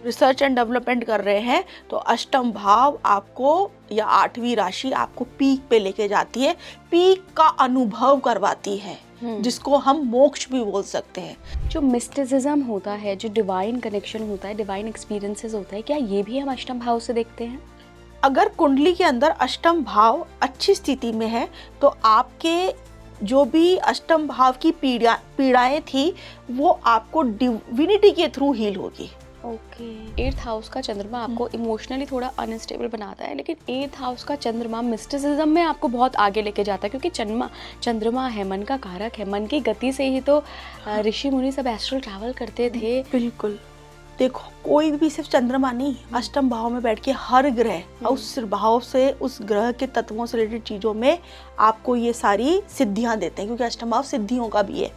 Research and development कर रहे हैं तो अष्टम भाव आपको या आठवीं राशि आपको पीक पे लेके जाती है, पीक का अनुभव करवाती है, जिसको हम मोक्ष भी बोल सकते हैं। जो मिस्टिसिज्म होता है, जो डिवाइन कनेक्शन होता है, डिवाइन एक्सपीरियंसेस होता है, क्या ये भी हम अष्टम भाव से देखते हैं? अगर कुंडली के अंदर अष्टम भाव अच्छी स्थिति में है तो आपके जो भी अष्टम भाव की पीड़ाएं थी वो आपको डिविनिटी के थ्रू हील होगी। ओके। 8th हाउस का चंद्रमा आपको इमोशनली थोड़ा अनस्टेबल बनाता है, लेकिन 8th हाउस का चंद्रमा मिस्टिसिज्म में आपको बहुत आगे लेके जाता है, क्योंकि चंद्रमा है, मन का कारक है। मन की गति से ही तो ऋषि मुनि सब एस्ट्रल ट्रैवल करते थे। बिल्कुल। देखो, कोई भी सिर्फ चंद्रमा नहीं, अष्टम भाव में बैठ के हर ग्रह उस भाव से, उस ग्रह के तत्वों से रिलेटेड चीजों में आपको ये सारी सिद्धियां देते हैं, क्योंकि अष्टम भाव सिद्धियों का भी है।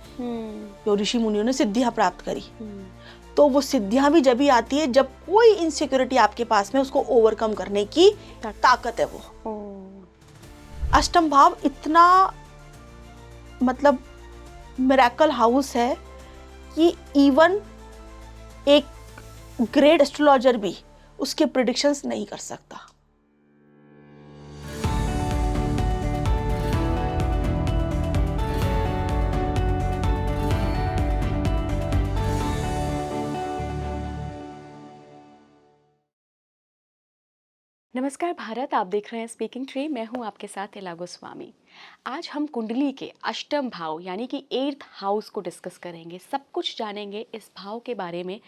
जो ऋषि मुनियों ने सिद्धियां प्राप्त करी, तो वो सिद्धियां भी जब ही आती है जब कोई इनसिक्योरिटी आपके पास में, उसको ओवरकम करने की ताकत है वो। अष्टम भाव इतना मतलब मिरेकल हाउस है कि इवन एक ग्रेट एस्ट्रोलॉजर भी उसके प्रेडिक्शंस नहीं कर सकता। नमस्कार भारत, आप देख रहे हैं स्पीकिंग ट्री। मैं हूं आपके साथ इला गोस्वामी। आज हम कुंडली के अष्टम भाव यानी कि 8th हाउस को डिस्कस करेंगे, सब कुछ जानेंगे इस भाव के बारे में।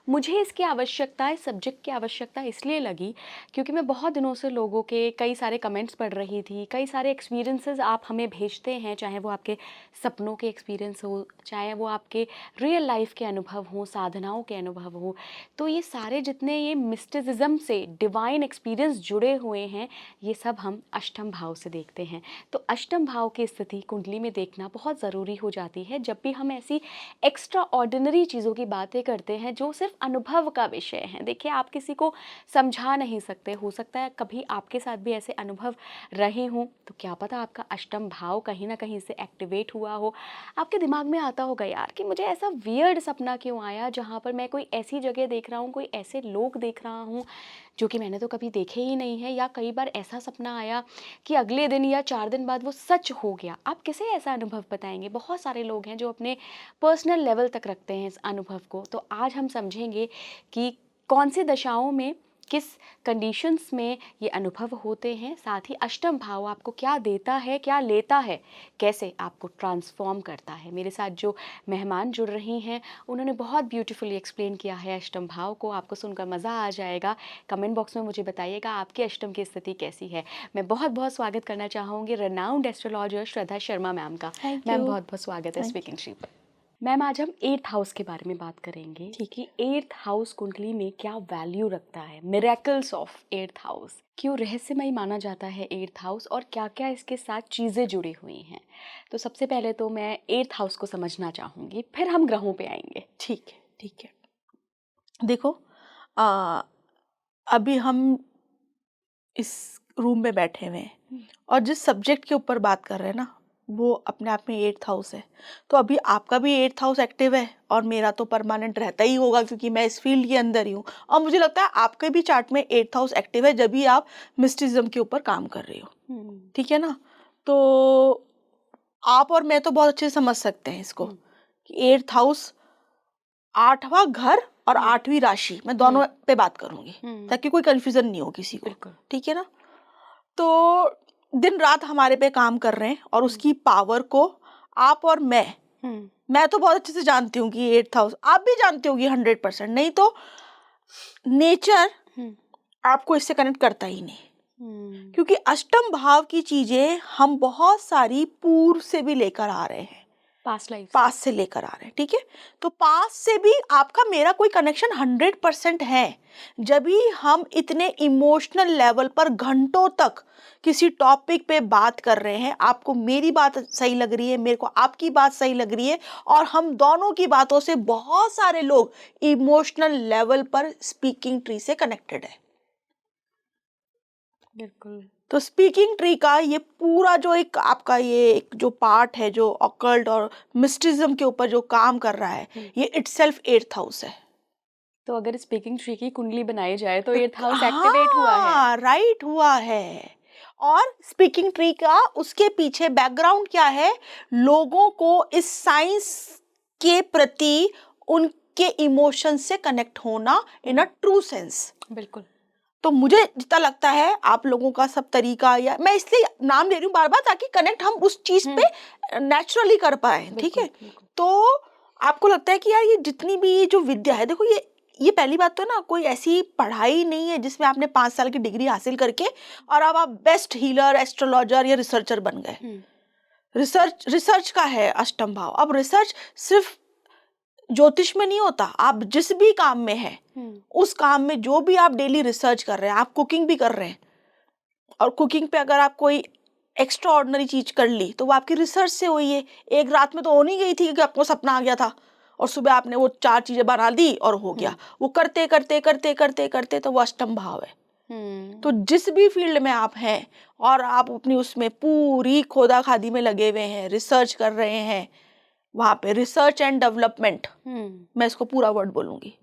मुझे इसकी आवश्यकता, इस सब्जेक्ट की आवश्यकता इसलिए लगी क्योंकि मैं बहुत दिनों से लोगों के कई सारे कमेंट्स पढ़ रही थी, कई सारे एक्सपीरियंसेस आप हमें भेजते हैं, चाहे वो आपके सपनों के एक्सपीरियंस हो, चाहे वो आपके रियल लाइफ के अनुभव हो, साधनाओं के अनुभव हो। तो ये सारे जितने ये मिस्टिसिज्म से डिवाइन एक्सपीरियंस जुड़े हुए हैं, ये सब हम अष्टम भाव से देखते हैं। तो अष्टम भाव की स्थिति कुंडली में देखना बहुत ज़रूरी हो जाती है जब भी हम ऐसी एक्स्ट्रा ऑर्डिनरी चीज़ों की बातें करते हैं जो सिर्फ अनुभव का विषय है। देखिए, आप किसी को समझा नहीं सकते, हो सकता है कभी आपके साथ भी ऐसे अनुभव रहे हों, तो क्या पता आपका अष्टम भाव कहीं ना कहीं से एक्टिवेट हुआ हो। आपके दिमाग में आता होगा, यार कि मुझे ऐसा वियर्ड सपना क्यों आया जहाँ पर मैं कोई ऐसी जगह देख रहा हूँ, कोई ऐसे लोग देख रहा हूँ जो कि मैंने तो कभी देखे ही नहीं है, या कई बार ऐसा सपना आया कि अगले दिन या 4 दिन बाद वो सच हो गया। आप किसे ऐसा अनुभव बताएंगे? बहुत सारे लोग हैं जो अपने पर्सनल लेवल तक रखते हैं इस अनुभव को। तो आज हम समझेंगे कि कौन सी दशाओं में, किस कंडीशंस में ये अनुभव होते हैं, साथ ही अष्टम भाव आपको क्या देता है, क्या लेता है, कैसे आपको ट्रांसफॉर्म करता है। मेरे साथ जो मेहमान जुड़ रही हैं उन्होंने बहुत ब्यूटीफुली एक्सप्लेन किया है अष्टम भाव को। आपको सुनकर मज़ा आ जाएगा। कमेंट बॉक्स में मुझे बताइएगा आपकी अष्टम की स्थिति कैसी है। मैं बहुत बहुत स्वागत करना चाहूँगी रेनाउंड एस्ट्रोलॉजर श्रद्धा शर्मा मैम का। मैम, बहुत बहुत स्वागत है स्पीकिंग ट्री पर। मैम, आज हम 8th हाउस के बारे में बात करेंगे कि 8th हाउस कुंडली में क्या वैल्यू रखता है, मिरेकल्स ऑफ 8th हाउस, क्यों रहस्यमय माना जाता है 8th हाउस, और क्या क्या इसके साथ चीज़ें जुड़ी हुई हैं। तो सबसे पहले तो मैं 8th हाउस को समझना चाहूँगी, फिर हम ग्रहों पे आएंगे। ठीक है, ठीक है। देखो, अभी हम इस रूम में बैठे हुए हैं और जिस सब्जेक्ट के ऊपर बात कर रहे हैं ना, वो अपने आप में 8th हाउस है। तो अभी आपका भी 8th हाउस एक्टिव है और मेरा तो परमानेंट रहता ही होगा, क्योंकि मैं इस फील्ड के अंदर ही हूँ। और मुझे लगता है आपके भी चार्ट में 8th हाउस एक्टिव है जब भी आप मिस्टिज्म के ऊपर काम कर रहे हो। ठीक है ना? तो आप और मैं तो बहुत अच्छे से समझ सकते हैं इसको कि 8th हाउस 8वां घर और 8वीं राशि, मैं दोनों पे बात करूंगी ताकि कोई कंफ्यूजन नहीं हो किसी को। ठीक है ना? तो दिन रात हमारे पे काम कर रहे हैं और उसकी पावर को आप और मैं तो बहुत अच्छे से जानती हूँ कि 8th हाउस, आप भी जानते होगी 100%, नहीं तो नेचर आपको इससे कनेक्ट करता ही नहीं। क्योंकि अष्टम भाव की चीजें हम बहुत सारी पूर्व से भी लेकर आ रहे हैं, पास से लेकर आ रहे हैं। ठीक है? तो पास से भी आपका मेरा कोई कनेक्शन 100% है। जब भी हम इतने इमोशनल लेवल पर घंटों तक किसी टॉपिक पे बात कर रहे हैं, आपको मेरी बात सही लग रही है, मेरे को आपकी बात सही लग रही है, और हम दोनों की बातों से बहुत सारे लोग इमोशनल लेवल पर स्पीकिंग ट्री से कनेक्टेड है। बिल्कुल। तो स्पीकिंग ट्री का ये पूरा जो एक आपका ये एक जो पार्ट है, जो ऑकल्ट और मिस्टिज्म के ऊपर जो काम कर रहा है, ये इटसेल्फ 8th हाउस है। तो अगर स्पीकिंग ट्री की कुंडली बनाई जाए तो 8th हाउस एक्टिवेट हुआ है। हाँ, राइट, हुआ है। और स्पीकिंग ट्री का उसके पीछे बैकग्राउंड क्या है, लोगों को इस साइंस के प्रति उनके इमोशन से कनेक्ट होना इन अ ट्रू सेंस। बिल्कुल। तो मुझे जितना लगता है आप लोगों का सब तरीका, या मैं इसलिए नाम ले रही हूँ बार बार ताकि कनेक्ट हम उस चीज पे नेचुरली कर पाए, ठीक है। बिल्कुल। तो आपको लगता है कि यार ये जितनी भी जो विद्या है, देखो ये पहली बात तो ना कोई ऐसी पढ़ाई नहीं है जिसमें आपने 5 साल की डिग्री हासिल करके और अब आप बेस्ट हीलर, एस्ट्रोलॉजर या रिसर्चर बन गए। रिसर्च का है अष्टम भाव। अब रिसर्च सिर्फ ज्योतिष में नहीं होता, आप जिस भी काम में है उस काम में जो भी आप डेली रिसर्च कर रहे हैं, आप कुकिंग भी कर रहे हैं और कुकिंग पे अगर आप कोई एक्स्ट्रा ऑर्डिनरी चीज कर ली तो वो आपकी रिसर्च से हुई है। एक रात में तो हो नहीं गई थी कि आपको सपना आ गया था और सुबह आपने वो 4 चीजें बना दी और हो गया। वो करते करते करते करते करते तो वो अष्टम भाव है। तो जिस भी फील्ड में आप हैं और आप अपनी उसमें पूरी खोदा खादी में लगे हुए हैं, रिसर्च कर रहे हैं, वहां पे रिसर्च एंड डेवलपमेंट, मैं इसको पूरा वर्ड बोलूंगी,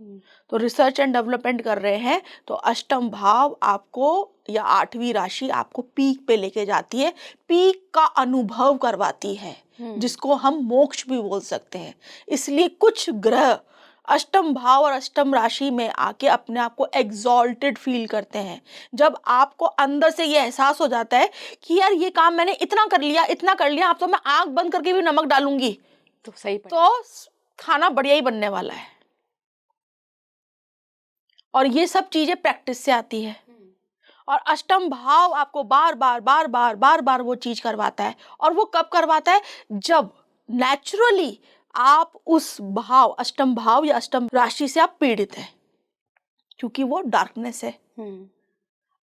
तो रिसर्च एंड डेवलपमेंट कर रहे हैं तो अष्टम भाव आपको या 8वीं राशि आपको पीक पे लेके जाती है, पीक का अनुभव करवाती है, जिसको हम मोक्ष भी बोल सकते हैं। इसलिए कुछ ग्रह अष्टम भाव और अष्टम राशि में आके अपने आप को एग्जॉल्टेड फील करते हैं। जब आपको अंदर से ये एहसास हो जाता है कि यार ये काम मैंने इतना कर लिया, अब तो मैं आंख बंद करके भी नमक डालूंगी तो सही तो खाना बढ़िया ही बनने वाला है। और ये सब चीजें प्रैक्टिस से आती है। और अष्टम भाव आपको बार बार वो चीज करवाता है। और वो कब करवाता है? जब नेचुरली आप उस भाव, अष्टम भाव या अष्टम राशि से आप पीड़ित हैं, क्योंकि वो डार्कनेस है,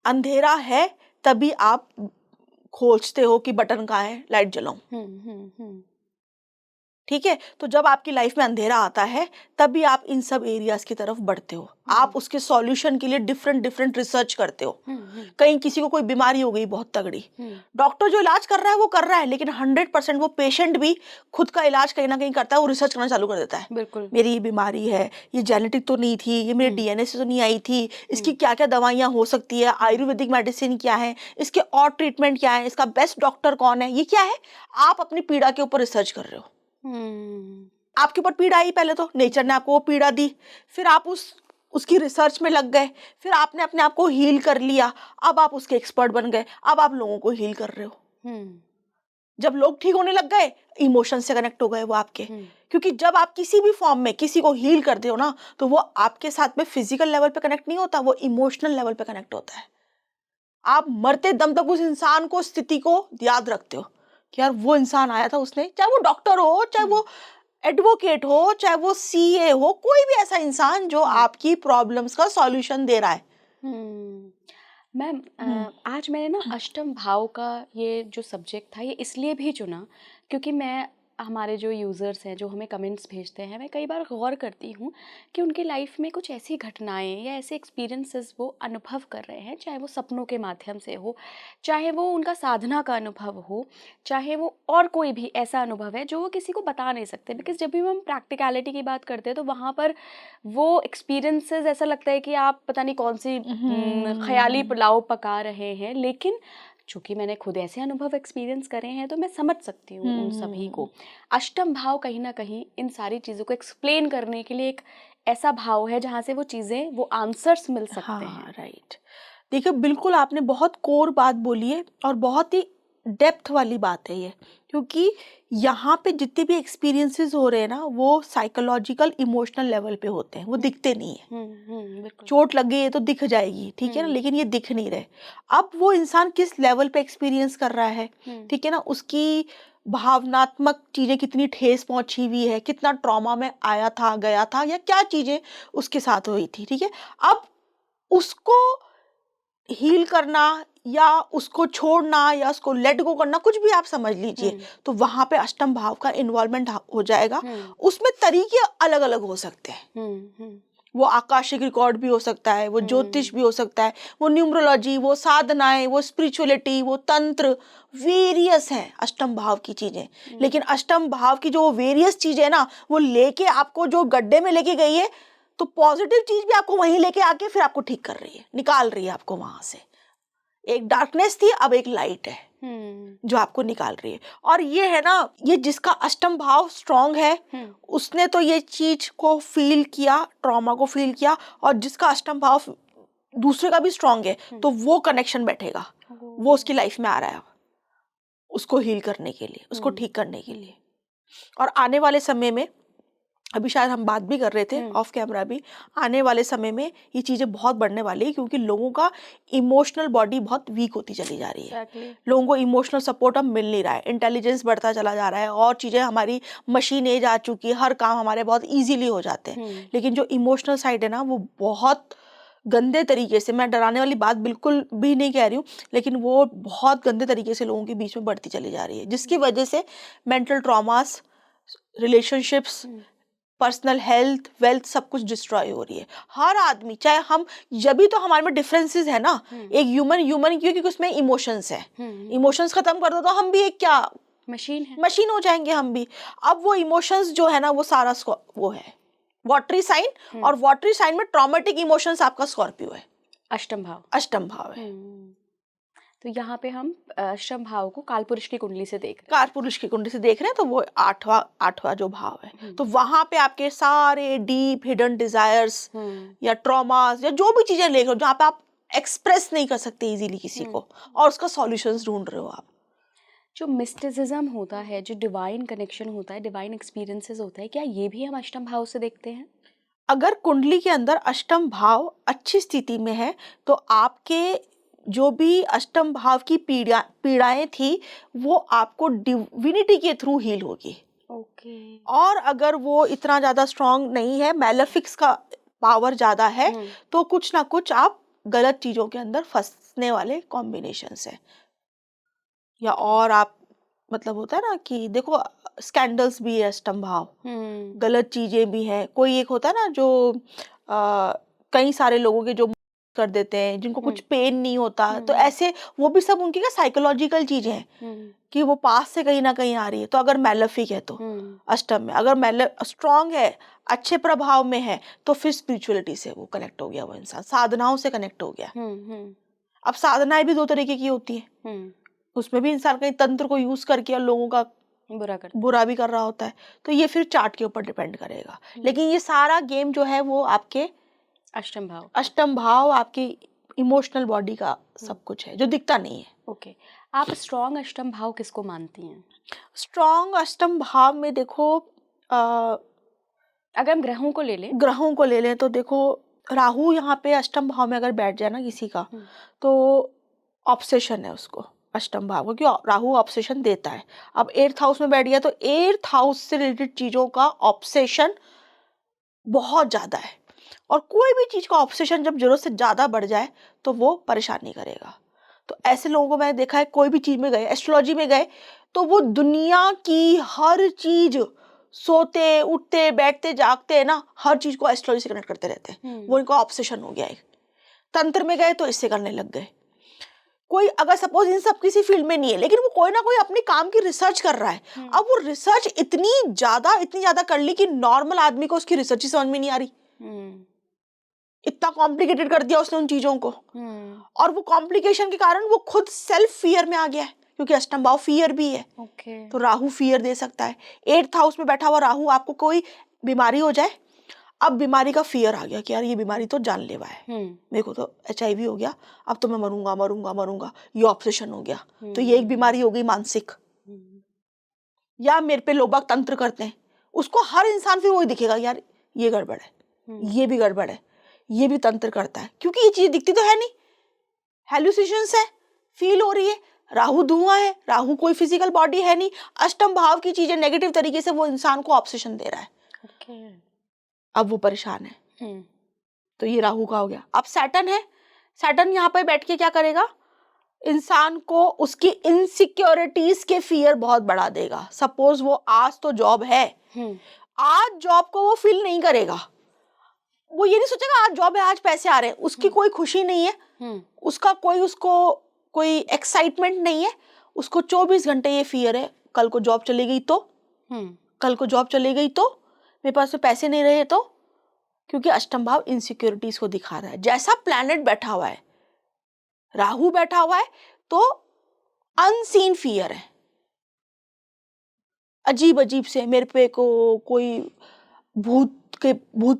अंधेरा है, तभी आप खोजते हो कि बटन कहाँ है, लाइट जलाऊं। ठीक है, तो जब आपकी लाइफ में अंधेरा आता है तभी आप इन सब एरियाज की तरफ बढ़ते हो। आप उसके सॉल्यूशन के लिए डिफरेंट रिसर्च करते हो। कहीं किसी को कोई बीमारी हो गई बहुत तगड़ी, डॉक्टर जो इलाज कर रहा है वो कर रहा है, लेकिन 100% वो पेशेंट भी खुद का इलाज कहीं ना कहीं करता है, वो रिसर्च करना चालू कर देता है। बिल्कुल। मेरी ये बीमारी है, ये जेनेटिक तो नहीं थी, ये मेरे डीएनए से तो नहीं आई थी, इसकी क्या क्या दवाइयाँ हो सकती है, आयुर्वेदिक मेडिसिन क्या है, इसके और ट्रीटमेंट क्या है, इसका बेस्ट डॉक्टर कौन है, ये क्या है। आप अपनी पीड़ा के ऊपर रिसर्च कर रहे हो। आपके ऊपर पीड़ा आई, पहले तो नेचर ने आपको वो पीड़ा दी, फिर आप उसकी रिसर्च में लग गए, फिर आपने अपने आप को हील कर लिया, अब आप उसके एक्सपर्ट बन गए, अब आप लोगों को हील कर रहे हो। जब लोग ठीक होने लग गए, इमोशन से कनेक्ट हो गए वो आपके, क्योंकि जब आप किसी भी फॉर्म में किसी को हील करते हो ना, तो वो आपके साथ में फिजिकल लेवल पे कनेक्ट नहीं होता, वो इमोशनल लेवल पे कनेक्ट होता है। आप मरते दम तक उस इंसान को, स्थिति को याद रखते हो कि यार वो इंसान आया था, उसने, चाहे वो डॉक्टर हो, चाहे वो एडवोकेट हो, चाहे वो सीए हो, कोई भी ऐसा इंसान जो आपकी प्रॉब्लम्स का सॉल्यूशन दे रहा है। मैम, आज मैंने ना अष्टम भाव का ये जो सब्जेक्ट था ये इसलिए भी चुना क्योंकि मैं, हमारे जो यूज़र्स हैं जो हमें कमेंट्स भेजते हैं, मैं कई बार गौर करती हूँ कि उनके लाइफ में कुछ ऐसी घटनाएं या ऐसे एक्सपीरियंसेस वो अनुभव कर रहे हैं, चाहे वो सपनों के माध्यम से हो, चाहे वो उनका साधना का अनुभव हो, चाहे वो और कोई भी ऐसा अनुभव है जो वो किसी को बता नहीं सकते। बिकॉज जब भी हम प्रैक्टिकलिटी की बात करते हैं तो वहाँ पर वो एक्सपीरियंसेस ऐसा लगता है कि आप पता नहीं कौन सी ख्याली पुलाव पका रहे हैं, लेकिन चूँकि मैंने खुद ऐसे अनुभव एक्सपीरियंस करे हैं तो मैं समझ सकती हूँ उन सभी को। अष्टम भाव कहीं ना कहीं इन सारी चीज़ों को एक्सप्लेन करने के लिए एक ऐसा भाव है जहाँ से वो चीज़ें, वो आंसर्स मिल सकते हैं। राइट। देखिए, बिल्कुल आपने बहुत कोर बात बोली है और बहुत ही डेप्थ वाली बात है ये, क्योंकि यहाँ पे जितने भी एक्सपीरियंसेस हो रहे हैं ना, वो साइकोलॉजिकल इमोशनल लेवल पे होते हैं, वो दिखते नहीं है। चोट लग गई है तो दिख जाएगी, ठीक है ना, लेकिन ये दिख नहीं रहे। अब वो इंसान किस लेवल पे एक्सपीरियंस कर रहा है, ठीक है ना, उसकी भावनात्मक चीजें कितनी ठेस पहुंची हुई है, कितना ट्रॉमा में आया था, गया था, या क्या चीजें उसके साथ हुई थी, ठीक है। अब उसको हील करना या उसको छोड़ना या उसको लेट गो करना, कुछ भी आप समझ लीजिए, तो वहां पे अष्टम भाव का इन्वॉल्वमेंट हो जाएगा। उसमें तरीके अलग अलग हो सकते हैं। वो आकाशिक रिकॉर्ड भी हो सकता है, वो ज्योतिष भी हो सकता है, वो न्यूमरोलॉजी, वो साधनाएं, वो स्पिरिचुअलिटी, वो तंत्र, वेरियस हैं अष्टम भाव की चीजें। लेकिन अष्टम भाव की जो वेरियस चीजें ना, वो लेके आपको जो गड्ढे में लेके गई है, तो पॉजिटिव चीज भी आपको वहीं लेके आके फिर आपको ठीक कर रही है, निकाल रही है आपको वहां से। एक डार्कनेस थी, अब एक लाइट है जो आपको निकाल रही है। और ये है ना, ये जिसका अष्टम भाव स्ट्रांग है उसने तो ये चीज को फील किया, ट्रॉमा को फील किया, और जिसका अष्टम भाव दूसरे का भी स्ट्रांग है तो वो कनेक्शन बैठेगा, वो उसकी लाइफ में आ रहा है उसको हील करने के लिए, उसको ठीक करने के लिए। और आने वाले समय में, अभी शायद हम बात भी कर रहे थे ऑफ कैमरा भी, आने वाले समय में ये चीज़ें बहुत बढ़ने वाली है, क्योंकि लोगों का इमोशनल बॉडी बहुत वीक होती चली जा रही है। लोगों को इमोशनल सपोर्ट अब मिल नहीं रहा है, इंटेलिजेंस बढ़ता चला जा रहा है, और चीज़ें हमारी मशीन एज आ चुकी है, हर काम हमारे बहुत ईजीली हो जाते हैं। लेकिन जो इमोशनल साइड है ना, वो बहुत गंदे तरीके से, मैं डराने वाली बात बिल्कुल भी नहीं कह रही हूँ, लेकिन वो बहुत गंदे तरीके से लोगों के बीच में बढ़ती चली जा रही है, जिसकी वजह से mental traumas, relationships, personal health, wealth सब कुछ डिस्ट्रॉय हो रही है। हर आदमी, चाहे हम, जब भी तो हमारे में डिफरेंसेस है ना, एक ह्यूमन क्योंकि उसमें इमोशंस है, इमोशंस खत्म कर दो तो हम भी एक क्या मशीन हो जाएंगे हम भी। अब वो इमोशंस जो है ना, वो सारा वो है वाटरी साइन, और वाटरी साइन में ट्रॉमेटिक इमोशंस आपका स्कॉर्पियो है, अष्टम भाव है। तो यहाँ पे हम अष्टम भाव को कालपुरुष की कुंडली से देख रहे हैं, कालपुरुष की कुंडली से देख रहे हैं, तो वो आठवां जो भाव है, तो वहां पे आपके सारे डीप हिडन डिजायर्स या ट्रॉमास या जो भी चीजें लेकर हो, जहाँ पे आप एक्सप्रेस नहीं कर सकते इजीली किसी को, और उसका सॉल्यूशंस ढूंढ रहे हो आप। जो मिस्टिसिज्म होता है, जो डिवाइन कनेक्शन होता है, डिवाइन एक्सपीरियंसेस होता है, क्या ये भी हम अष्टम भाव से देखते हैं? अगर कुंडली के अंदर अष्टम भाव अच्छी स्थिति में है तो आपके जो भी अष्टम भाव की पीड़ाएं थी वो आपको डिविनिटी के थ्रू हील होगी। और अगर वो इतना ज्यादा स्ट्रांग नहीं है, मैलेफिक्स का पावर ज्यादा है, तो कुछ ना कुछ आप गलत चीजों के अंदर फंसने वाले कॉम्बिनेशंस है। या और आप, मतलब होता है ना कि देखो, स्कैंडल्स भी है अष्टम भाव, गलत चीजें भी हैं। कोई एक होता है ना जो कई सारे लोगों के जो कर देते हैं, जिनको कुछ पेन नहीं होता, तो ऐसे वो भी सब उनकी क्या साइकोलॉजिकल चीजें हैं कि वो पास से कहीं ना कहीं आ रही है। तो अगर मैलेफिक है तो अष्टम में, अगर स्ट्रांग है, अच्छे प्रभाव में है, तो फिर स्पिरिचुअलिटी से वो कनेक्ट हो गया, वो इंसान साधनाओं से कनेक्ट हो गया। अब साधनाएं भी दो तरीके की होती है, उसमें भी इंसान कहीं तंत्र को यूज करके और लोगों का बुरा भी कर रहा होता है। तो ये फिर चार्ट के ऊपर डिपेंड करेगा, लेकिन ये सारा गेम जो है वो आपके अष्टम भाव आपकी इमोशनल बॉडी का सब कुछ है जो दिखता नहीं है। आप स्ट्रॉन्ग अष्टम भाव किसको मानती हैं? स्ट्रॉन्ग अष्टम भाव में देखो, अगर हम ग्रहों को ले लें तो देखो, राहु यहाँ पे अष्टम भाव में अगर बैठ जाए ना किसी का, तो ऑब्सेशन है उसको अष्टम भाव को, क्यों? राहु ऑब्सेशन देता है। अब 8th हाउस में बैठ गया तो 8th हाउस से रिलेटेड चीजों का ऑब्सेशन बहुत ज्यादा है, और कोई भी चीज का ऑब्सेशन जब जरूरत से ज्यादा बढ़ जाए तो वो परेशानी करेगा। तो ऐसे लोगों को मैंने देखा है, कोई भी चीज में गए, एस्ट्रोलॉजी में गए, तो वो दुनिया की हर चीज, सोते उठते बैठते जागते है ना, हर चीज को एस्ट्रोलॉजी से कनेक्ट करते रहते हैं। वो इनका ऑब्सेशन हो गया है। तंत्र में गए तो इससे करने लग गए। कोई अगर सपोज इन सब किसी फील्ड में नहीं है, लेकिन वो कोई ना कोई अपने काम की रिसर्च कर रहा है। अब वो रिसर्च इतनी ज्यादा कर ली कि नॉर्मल आदमी को उसकी रिसर्च ही समझ में नहीं आ रही। इतना कॉम्प्लिकेटेड कर दिया उसने उन चीजों को, और वो कॉम्प्लिकेशन के कारण वो खुद सेल्फ फियर में आ गया है, क्योंकि अष्टम भाव फियर भी है। तो राहु फियर दे सकता है। 8th हाउस में बैठा हुआ राहु, आपको कोई बीमारी हो जाए, अब बीमारी का फियर आ गया कि यार ये बीमारी तो जानलेवा है, मेरे को तो HIV हो गया, अब तो मैं मरूंगा, ये ऑब्सेशन हो गया। तो ये एक बीमारी हो गई मानसिक। या मेरे पे लोग तंत्र करते हैं, उसको हर इंसान फिर वही दिखेगा, यार ये गड़बड़ है, ये भी गड़बड़ है, ये भी तंत्र करता है, क्योंकि ये चीज दिखती तो है नहीं, हेलुसिनेशंस है, फील हो रही है। राहु धुआं है, राहु कोई फिजिकल बॉडी है नहीं। अष्टम भाव की चीजें नेगेटिव तरीके से वो इंसान को ऑब्सेशन दे रहा है। अब वो परेशान है। तो ये राहु का हो गया। अब सैटर्न है, सैटर्न यहाँ पे बैठ के क्या करेगा, इंसान को उसकी इनसिक्योरिटीज के फियर बहुत बढ़ा देगा। सपोज वो आज तो जॉब है, आज जॉब को वो फील नहीं करेगा, वो ये नहीं सोचेगा आज जॉब है, आज पैसे आ रहे हैं, उसकी कोई खुशी नहीं है, उसका उसको कोई एक्साइटमेंट नहीं है, उसको 24 घंटे ये फियर है, कल को जॉब चली गई तो, कल को जॉब चली गई तो, मेरे पास में पैसे नहीं रहे तो, क्योंकि अष्टम भाव इनसिक्योरिटीज को दिखा रहा है। जैसा प्लैनेट बैठा हुआ है, राहु बैठा हुआ है, तो अनसीन फियर है, अजीब अजीब से मेरे पे को कोई भूत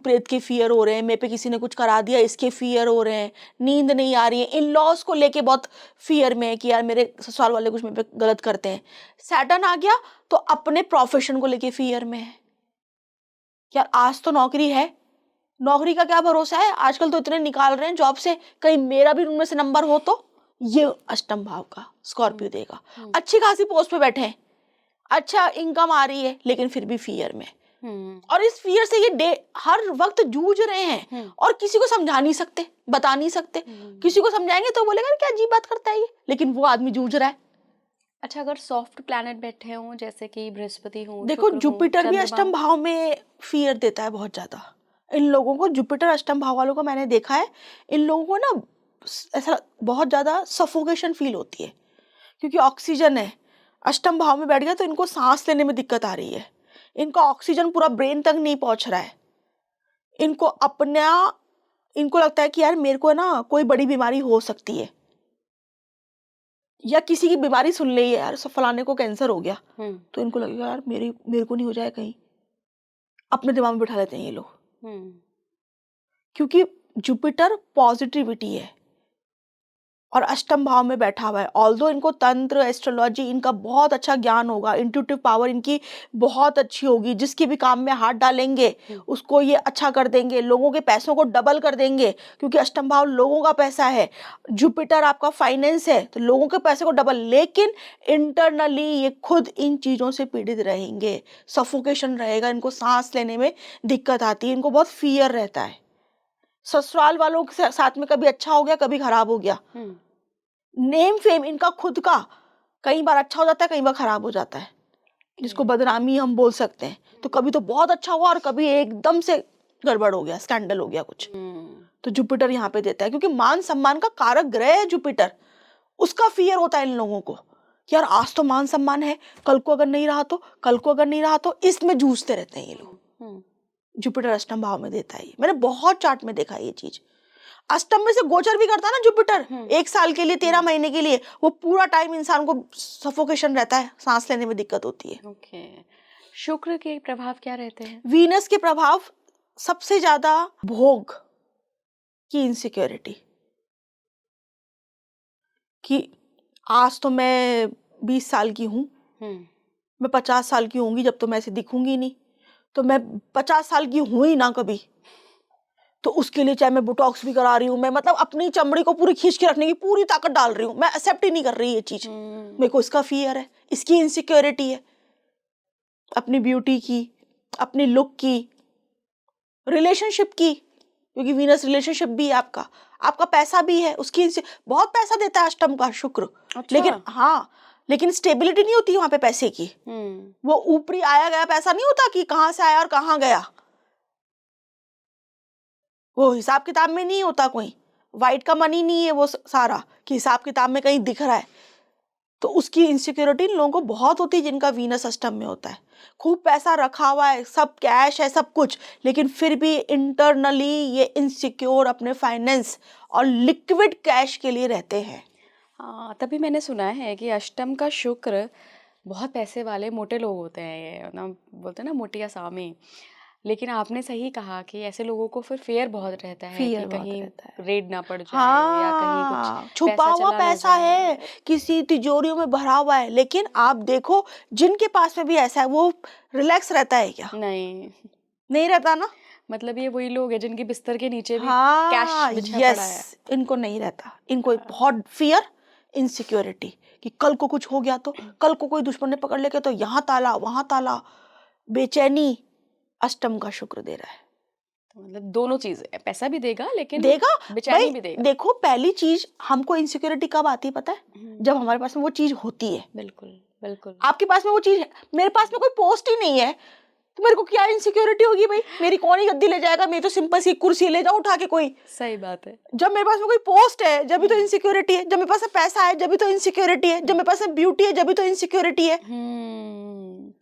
प्रेत के फियर हो रहे हैं, मेरे पे किसी ने कुछ करा दिया इसके फियर हो रहे हैं, नींद नहीं आ रही है, इन लॉज को लेके बहुत फियर में है कि यार मेरे ससुराल वाले कुछ मेरे पे गलत करते हैं। सैटर्न आ गया तो अपने प्रोफेशन को लेके फियर में है, यार आज तो नौकरी है, नौकरी का क्या भरोसा है, आजकल तो इतने निकाल रहे हैं जॉब से, कहीं मेरा भी उनमें से नंबर हो तो। ये अष्टम भाव का स्कॉर्पियो देगा। अच्छी खासी पोस्ट पे बैठे हैं, अच्छा इनकम आ रही है, लेकिन फिर भी फियर में, और इस फियर से ये हर वक्त जूझ रहे हैं और किसी को समझा नहीं सकते, बता नहीं सकते। किसी को समझाएंगे तो बोलेगा क्या अजीब बात करता है ये, लेकिन वो आदमी जूझ रहा है। अच्छा, अगर सॉफ्ट प्लैनेट बैठे हों जैसे कि बृहस्पति हो, देखो जुपिटर भी अष्टम भाव में फियर देता है बहुत ज्यादा। इन लोगों को, जुपिटर अष्टम भाव वालों को मैंने देखा है, इन लोगों को ना ऐसा बहुत ज्यादा सफोकेशन फील होती है, क्योंकि ऑक्सीजन है, अष्टम भाव में बैठ गया तो इनको सांस लेने में दिक्कत आ रही है, इनका ऑक्सीजन पूरा ब्रेन तक नहीं पहुंच रहा है, इनको लगता है कि यार मेरे को ना कोई बड़ी बीमारी हो सकती है, या किसी की बीमारी सुन ली है, यार फलाने को कैंसर हो गया, तो इनको लगेगा यार मेरे को नहीं हो जाए कहीं, अपने दिमाग में बिठा लेते हैं ये लोग। क्योंकि जुपिटर पॉजिटिविटी है और अष्टम भाव में बैठा हुआ है। ऑल्दो इनको तंत्र, एस्ट्रोलॉजी, इनका बहुत अच्छा ज्ञान होगा, इंट्यूटिव पावर इनकी बहुत अच्छी होगी, जिसके भी काम में हाथ डालेंगे उसको ये अच्छा कर देंगे, लोगों के पैसों को डबल कर देंगे, क्योंकि अष्टम भाव लोगों का पैसा है, जुपिटर आपका फाइनेंस है, तो लोगों के पैसे को डबल। लेकिन इंटरनली ये खुद इन चीज़ों से पीड़ित रहेंगे, सफोकेशन रहेगा, इनको सांस लेने में दिक्कत आती है, इनको बहुत फियर रहता है। ससुराल वालों के साथ में कभी अच्छा हो गया, कभी खराब हो गया, नेम फेम इनका खुद का कई बार अच्छा हो जाता है, कई बार खराब हो जाता है, जिसको बदनामी हम बोल सकते हैं। तो कभी तो बहुत अच्छा हुआ और कभी एकदम से गड़बड़ हो गया, स्कैंडल हो गया कुछ। तो जुपिटर यहाँ पे देता है, क्योंकि मान सम्मान का कारक ग्रह है जुपिटर, उसका फियर होता है इन लोगों को, यार आज तो मान सम्मान है, कल को अगर नहीं रहा तो, कल को अगर नहीं रहा तो, इसमें जूझते रहते हैं ये लोग। जुपिटर अष्टम भाव में देता है, मैंने बहुत चार्ट में देखा ये चीज। अष्टम में से गोचर भी करता है ना जुपिटर, 1 साल के लिए, 13 महीने के लिए, वो पूरा टाइम इंसान को सफोकेशन रहता है, सांस लेने में दिक्कत होती है। ओके। शुक्र के प्रभाव क्या रहते हैं? वीनस के प्रभाव सबसे ज्यादा भोग की इनसिक्योरिटी, कि आज तो मैं 20 साल की हूँ, मैं 50 साल की होंगी जब तो मैं ऐसे दिखूंगी नहीं, तो मैं 50 साल की हूँ ही ना कभी, तो उसके लिए चाहे मैं बोटॉक्स भी करा रही हूँ, मैं मतलब अपनी चमड़ी को पूरी खींच के रखने की पूरी ताकत डाल रही हूँ, मैं एक्सेप्ट ही नहीं कर रही ये चीज। मेरे को इसका फियर है, इसकी इनसिक्योरिटी है, अपनी ब्यूटी की, अपनी लुक की, रिलेशनशिप की, क्योंकि वीनस रिलेशनशिप भी है आपका पैसा भी है, उसकी बहुत पैसा देता है अष्टम का शुक्र। अच्छा। लेकिन हाँ, लेकिन स्टेबिलिटी नहीं होती वहां पे पैसे की, वो ऊपरी आया गया पैसा नहीं होता कि कहाँ से आया और कहाँ गया, वो हिसाब किताब में नहीं होता, कोई वाइट का मनी नहीं है वो सारा कि हिसाब किताब में कहीं दिख रहा है। तो उसकी इनसिक्योरिटी इन लोगों को बहुत होती है जिनका वीनस अष्टम में होता है, खूब पैसा रखा हुआ है, सब कैश है, सब कुछ, लेकिन फिर भी इंटरनली ये इनसिक्योर अपने फाइनेंस और लिक्विड कैश के लिए रहते हैं। हाँ, तभी मैंने सुना है कि अष्टम का शुक्र बहुत पैसे वाले मोटे लोग होते हैं, ये ना बोलते हैं ना मोटिया सामी। लेकिन आपने सही कहा कि ऐसे लोगों को फिर फेयर बहुत रहता है कि कहीं रेड ना पड़ जाए, या कहीं कुछ छुपा हुआ पैसा है, किसी तिजोरियों में भरा हुआ है। लेकिन आप देखो जिनके पास में भी ऐसा है, वो रिलैक्स रहता है क्या? नहीं रहता ना। मतलब ये वही लोग हैं जिनके बिस्तर के नीचे भी कैश बिछा पड़ा है। इनको नहीं रहता, इनको बहुत फियर, इनसिक्योरिटी कि कल को कुछ हो गया तो, कल को कोई दुश्मन ने पकड़ लेके तो, यहाँ ताला वहां ताला, बेचैनी अष्टम का शुक्र दे रहा है। तो मतलब दोनों चीजें, पैसा भी देगा लेकिन बेचैनी भी देगा। देखो पहली चीज हमको इनसिक्योरिटी कब आती है पता है? जब हमारे पास में वो चीज होती है। बिल्कुल बिल्कुल। आपके पास में वो चीज है, मेरे पास में कोई पोस्ट ही नहीं है, तो मेरे को क्या इनसिक्योरिटी होगी भाई? मेरी कौन ही गद्दी ले जाएगा, मेरी तो सिंपल सी कुर्सी ले जाओ उठा के कोई। सही बात है। जब मेरे पास में कोई पोस्ट है जब भी तो इनसिक्योरिटी है, जब मेरे पास में पैसा है जब भी तो इनसिक्योरिटी है, जब मेरे पास में ब्यूटी है जब भी तो इनसिक्योरिटी है।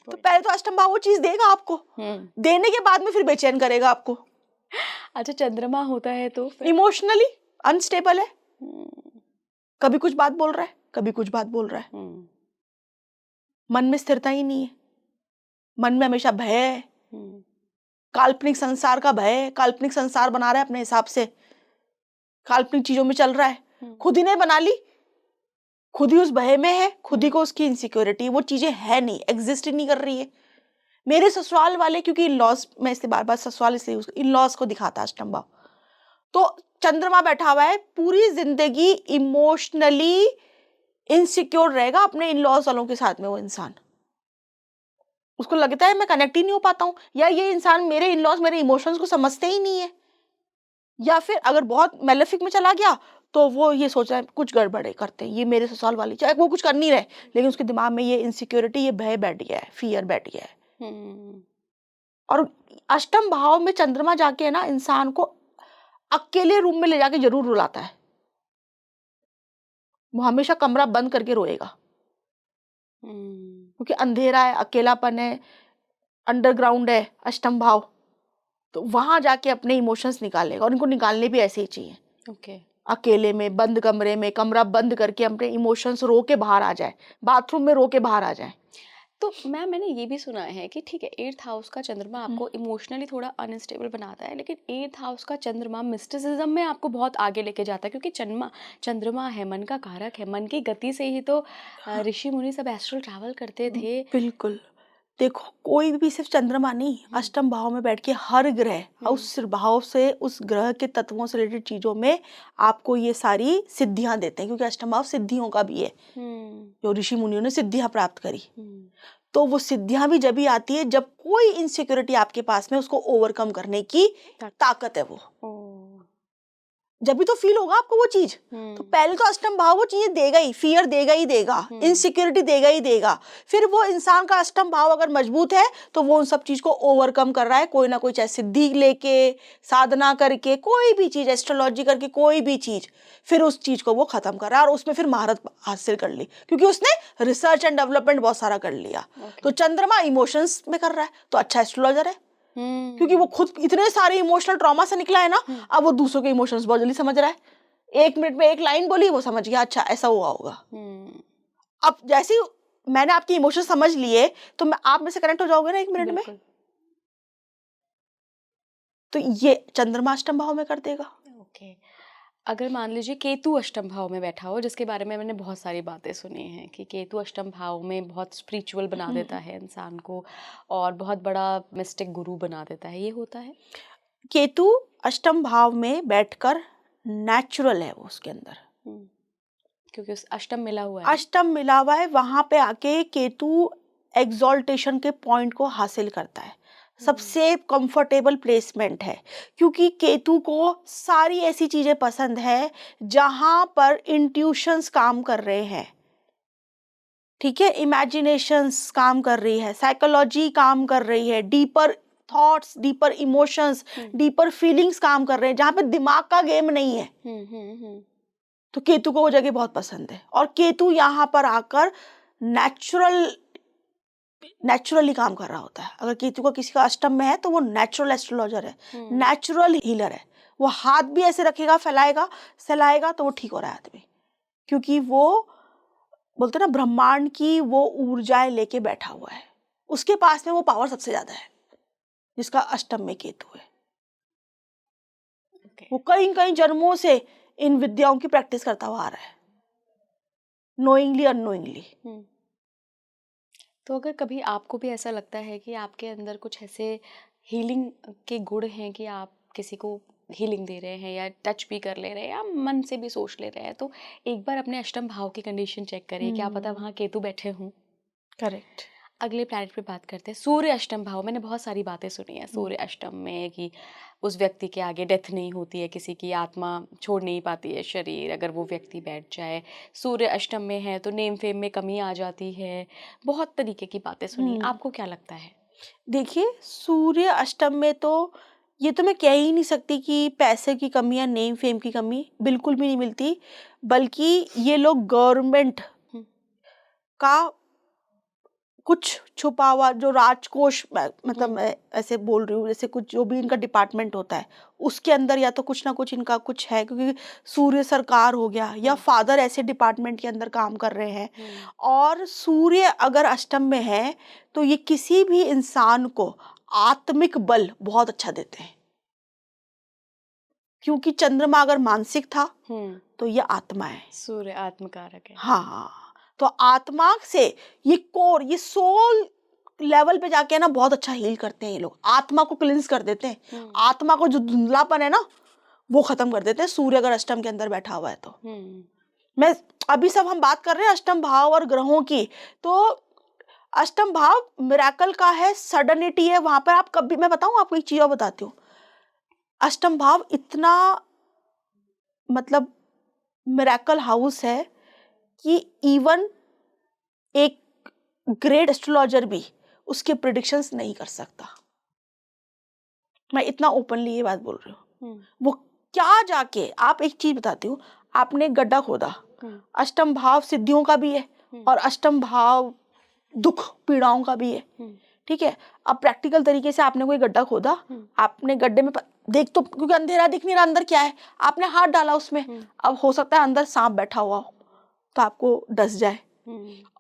तो पहले तो अष्टम भाव वो चीज देगा आपको, देने के बाद में फिर बेचैन करेगा आपको। अच्छा, चंद्रमा होता है तो फिर इमोशनली अनस्टेबल है, हम्म, कभी कुछ बात बोल रहा है, कभी कुछ बात बोल रहा है, हम्म, मन में स्थिरता ही नहीं है, मन में हमेशा भय है, हम्म, काल्पनिक संसार का भय है, काल्पनिक संसार बना रहा है अपने हिसाब से, काल्पनिक चीजों में चल रहा है, खुद ही ने बना ली, खुद ही उस भय में है, खुद ही को उसकी इनसिक्योरिटी, वो चीजें है नहीं, एग्जिस्ट ही नहीं कर रही है। मेरे ससुराल वाले, क्योंकि इन लॉज, मैं इससे बार बार ससुराल इसलिए इन लॉज को दिखाता है अष्टम भाव, तो चंद्रमा बैठा हुआ है, पूरी जिंदगी इमोशनली इनसिक्योर रहेगा अपने इन लॉज वालों के साथ में। वो इंसान, उसको लगता है मैं कनेक्ट ही नहीं हो पाता हूँ, या ये इंसान, मेरे इन लॉज मेरे इमोशंस को समझते ही नहीं है, या फिर अगर बहुत मेलेफिक में चला गया तो वो ये सोच रहा है कुछ गड़बड़े करते हैं ये मेरे ससुराल वाले, चाहे वो कुछ कर नहीं रहे, लेकिन उसके दिमाग में ये इनसिक्योरिटी, ये भय बैठ गया है, फियर बैठ गया है। और अष्टम भाव में चंद्रमा जाके है ना, इंसान को अकेले रूम में ले जाके जरूर रुलाता है, वो हमेशा कमरा बंद करके रोएगा, क्योंकि अंधेरा है, अकेलापन है, अंडरग्राउंड है अष्टम भाव, तो वहां जाके अपने इमोशंस निकालेगा, और इनको निकालने भी ऐसे ही चाहिए। ओके। अकेले में, बंद कमरे में, कमरा बंद करके अपने इमोशंस रो के बाहर आ जाए, बाथरूम में रो के बाहर आ जाए। तो मैम, मैंने ये भी सुना है कि ठीक है, 8th हाउस का चंद्रमा आपको इमोशनली थोड़ा अनस्टेबल बनाता है, लेकिन 8th हाउस का चंद्रमा मिस्टिसिज्म में आपको बहुत आगे लेके जाता है, क्योंकि चंद्रमा है, मन का कारक है, मन की गति से ही तो ऋषि मुनि सब एस्ट्रल ट्रैवल करते थे। बिल्कुल, देखो कोई भी सिर्फ चंद्रमा नहीं, अष्टम भाव में बैठ के हर ग्रह उस भाव से, उस ग्रह के तत्वों से रिलेटेड चीजों में आपको ये सारी सिद्धियां देते हैं, क्योंकि अष्टम भाव सिद्धियों का भी है, जो ऋषि मुनियों ने सिद्धियां प्राप्त करी, तो वो सिद्धियां भी जब ही आती है जब कोई इनसिक्योरिटी आपके पास में, उसको ओवरकम करने की ताकत है, वो जब भी तो फील होगा आपको वो चीज। तो पहले तो अष्टम भाव वो चीजें देगा ही, फियर देगा ही देगा, इनसिक्योरिटी देगा ही देगा, फिर वो इंसान का अष्टम भाव अगर मजबूत है तो वो उन सब चीज को ओवरकम कर रहा है, कोई ना कोई, चाहे सिद्धि लेके, साधना करके, कोई भी चीज, एस्ट्रोलॉजी करके, कोई भी चीज, फिर उस चीज को वो खत्म कर रहा है, और उसमें फिर महारत हासिल कर ली, क्योंकि उसने रिसर्च एंड डेवलपमेंट बहुत सारा कर लिया। तो चंद्रमा इमोशंस में कर रहा है तो अच्छा एस्ट्रोलॉजर है, क्योंकि वो खुद इतने सारे इमोशनल ट्रॉमा से निकला है ना, अब वो दूसरों के इमोशंस बहुत जल्दी समझ रहा है। 1 मिनट में एक लाइन बोली, वो समझ गया, अच्छा ऐसा हुआ होगा। अब जैसे ही मैंने आपके इमोशंस समझ लिए, तो आप में से कनेक्ट हो जाओगे ना 1 मिनट में, तो ये चंद्रमा अष्टम भाव में कर देगा। ओके। अगर मान लीजिए केतु अष्टम भाव में बैठा हो, जिसके बारे में मैंने बहुत सारी बातें सुनी हैं कि केतु अष्टम भाव में बहुत स्पिरिचुअल बना देता है इंसान को, और बहुत बड़ा मिस्टिक गुरु बना देता है, ये होता है? केतु अष्टम भाव में बैठकर नेचुरल है वो उसके अंदर, क्योंकि उस अष्टम मिला हुआ है, अष्टम मिला हुआ है, वहां पे आके केतु एग्जॉल्टेशन के पॉइंट को हासिल करता है, सबसे कंफर्टेबल प्लेसमेंट है, क्योंकि केतु को सारी ऐसी चीजें पसंद है जहां पर इंट्यूशंस काम कर रहे हैं, ठीक है, इमेजिनेशंस काम कर रही है, साइकोलॉजी काम कर रही है, deeper thoughts, deeper emotions, deeper feelings काम कर रहे हैं, जहां पे दिमाग का गेम नहीं है। तो केतु को वो जगह बहुत पसंद है, और केतु यहाँ पर आकर नेचुरली काम कर रहा होता है। अगर केतु का किसी का अष्टम में है तो वो नेचुरल एस्ट्रोलॉजर है, नेचुरल हीलर है, वो हाथ भी ऐसे रखेगा, फैलाएगा, सहलाएगा तो वो ठीक हो रहा है आदमी, क्योंकि वो बोलते ना ब्रह्मांड की वो ऊर्जाएं लेके बैठा हुआ है, उसके पास में वो पावर सबसे ज्यादा है, जिसका अष्टम में केतु है। वो कई कई जन्मों से इन विद्याओं की प्रैक्टिस करता हुआ आ रहा है, नोइंगली अननोइंगली। तो अगर कभी आपको भी ऐसा लगता है कि आपके अंदर कुछ ऐसे हीलिंग के गुण हैं कि आप किसी को हीलिंग दे रहे हैं, या टच भी कर ले रहे हैं, या मन से भी सोच ले रहे हैं, तो एक बार अपने अष्टम भाव की कंडीशन चेक करिए, क्या पता वहाँ केतु बैठे हों। करेक्ट। अगले प्लैनेट पे बात करते हैं, सूर्य अष्टम भाव। मैंने बहुत सारी बातें सुनी है सूर्य अष्टम में कि उस व्यक्ति के आगे डेथ नहीं होती है, किसी की आत्मा छोड़ नहीं पाती है शरीर अगर वो व्यक्ति बैठ जाए। सूर्य अष्टम में है तो नेम फेम में कमी आ जाती है, बहुत तरीके की बातें सुनी। आपको क्या लगता है? देखिए, सूर्य अष्टम में तो ये तो मैं कह ही नहीं सकती कि पैसे की कमी या नेम फेम की कमी, बिल्कुल भी नहीं मिलती, बल्कि ये लोग गवर्नमेंट का कुछ छुपा हुआ जो राजकोष, मतलब मैं ऐसे बोल रही हूँ, जैसे कुछ जो भी इनका डिपार्टमेंट होता है उसके अंदर या तो कुछ ना कुछ इनका कुछ है, क्योंकि सूर्य सरकार हो गया या फादर ऐसे डिपार्टमेंट के अंदर काम कर रहे हैं। और सूर्य अगर अष्टम में है तो ये किसी भी इंसान को आत्मिक बल बहुत अच्छा देते हैं, क्योंकि चंद्रमा अगर मानसिक था तो ये आत्मा है, सूर्य आत्मकारक है। हाँ, तो आत्मा से ये कोर, ये सोल लेवल पे जाके ना बहुत अच्छा हील करते हैं ये लोग, आत्मा को क्लींस कर देते हैं, आत्मा को जो धुंधलापन है ना वो खत्म कर देते हैं, सूर्य अगर अष्टम के अंदर बैठा हुआ है तो। मैं अभी सब हम बात कर रहे हैं अष्टम भाव और ग्रहों की, तो अष्टम भाव मिरेकल का है, सडनिटी है, वहां पर आप कभी, मैं बताऊं आपको एक चीज और बताती हूँ, अष्टम भाव इतना मतलब मिरेकल हाउस है कि इवन एक ग्रेट एस्ट्रोलॉजर भी उसके प्रिडिक्शंस नहीं कर सकता। मैं इतना ओपनली ये बात बोल रही हूँ। वो क्या जाके, आप एक चीज बताती हूँ, आपने गड्ढा खोदा, अष्टम भाव सिद्धियों का भी है और अष्टम भाव दुख पीड़ाओं का भी है, ठीक है। अब प्रैक्टिकल तरीके से आपने कोई गड्ढा खोदा, आपने गड्ढे में देख तो, क्योंकि अंधेरा दिख नहीं रहा अंदर क्या है, आपने हाथ डाला उसमें, अब हो सकता है अंदर सांप बैठा हुआ हो तो आपको डस जाए,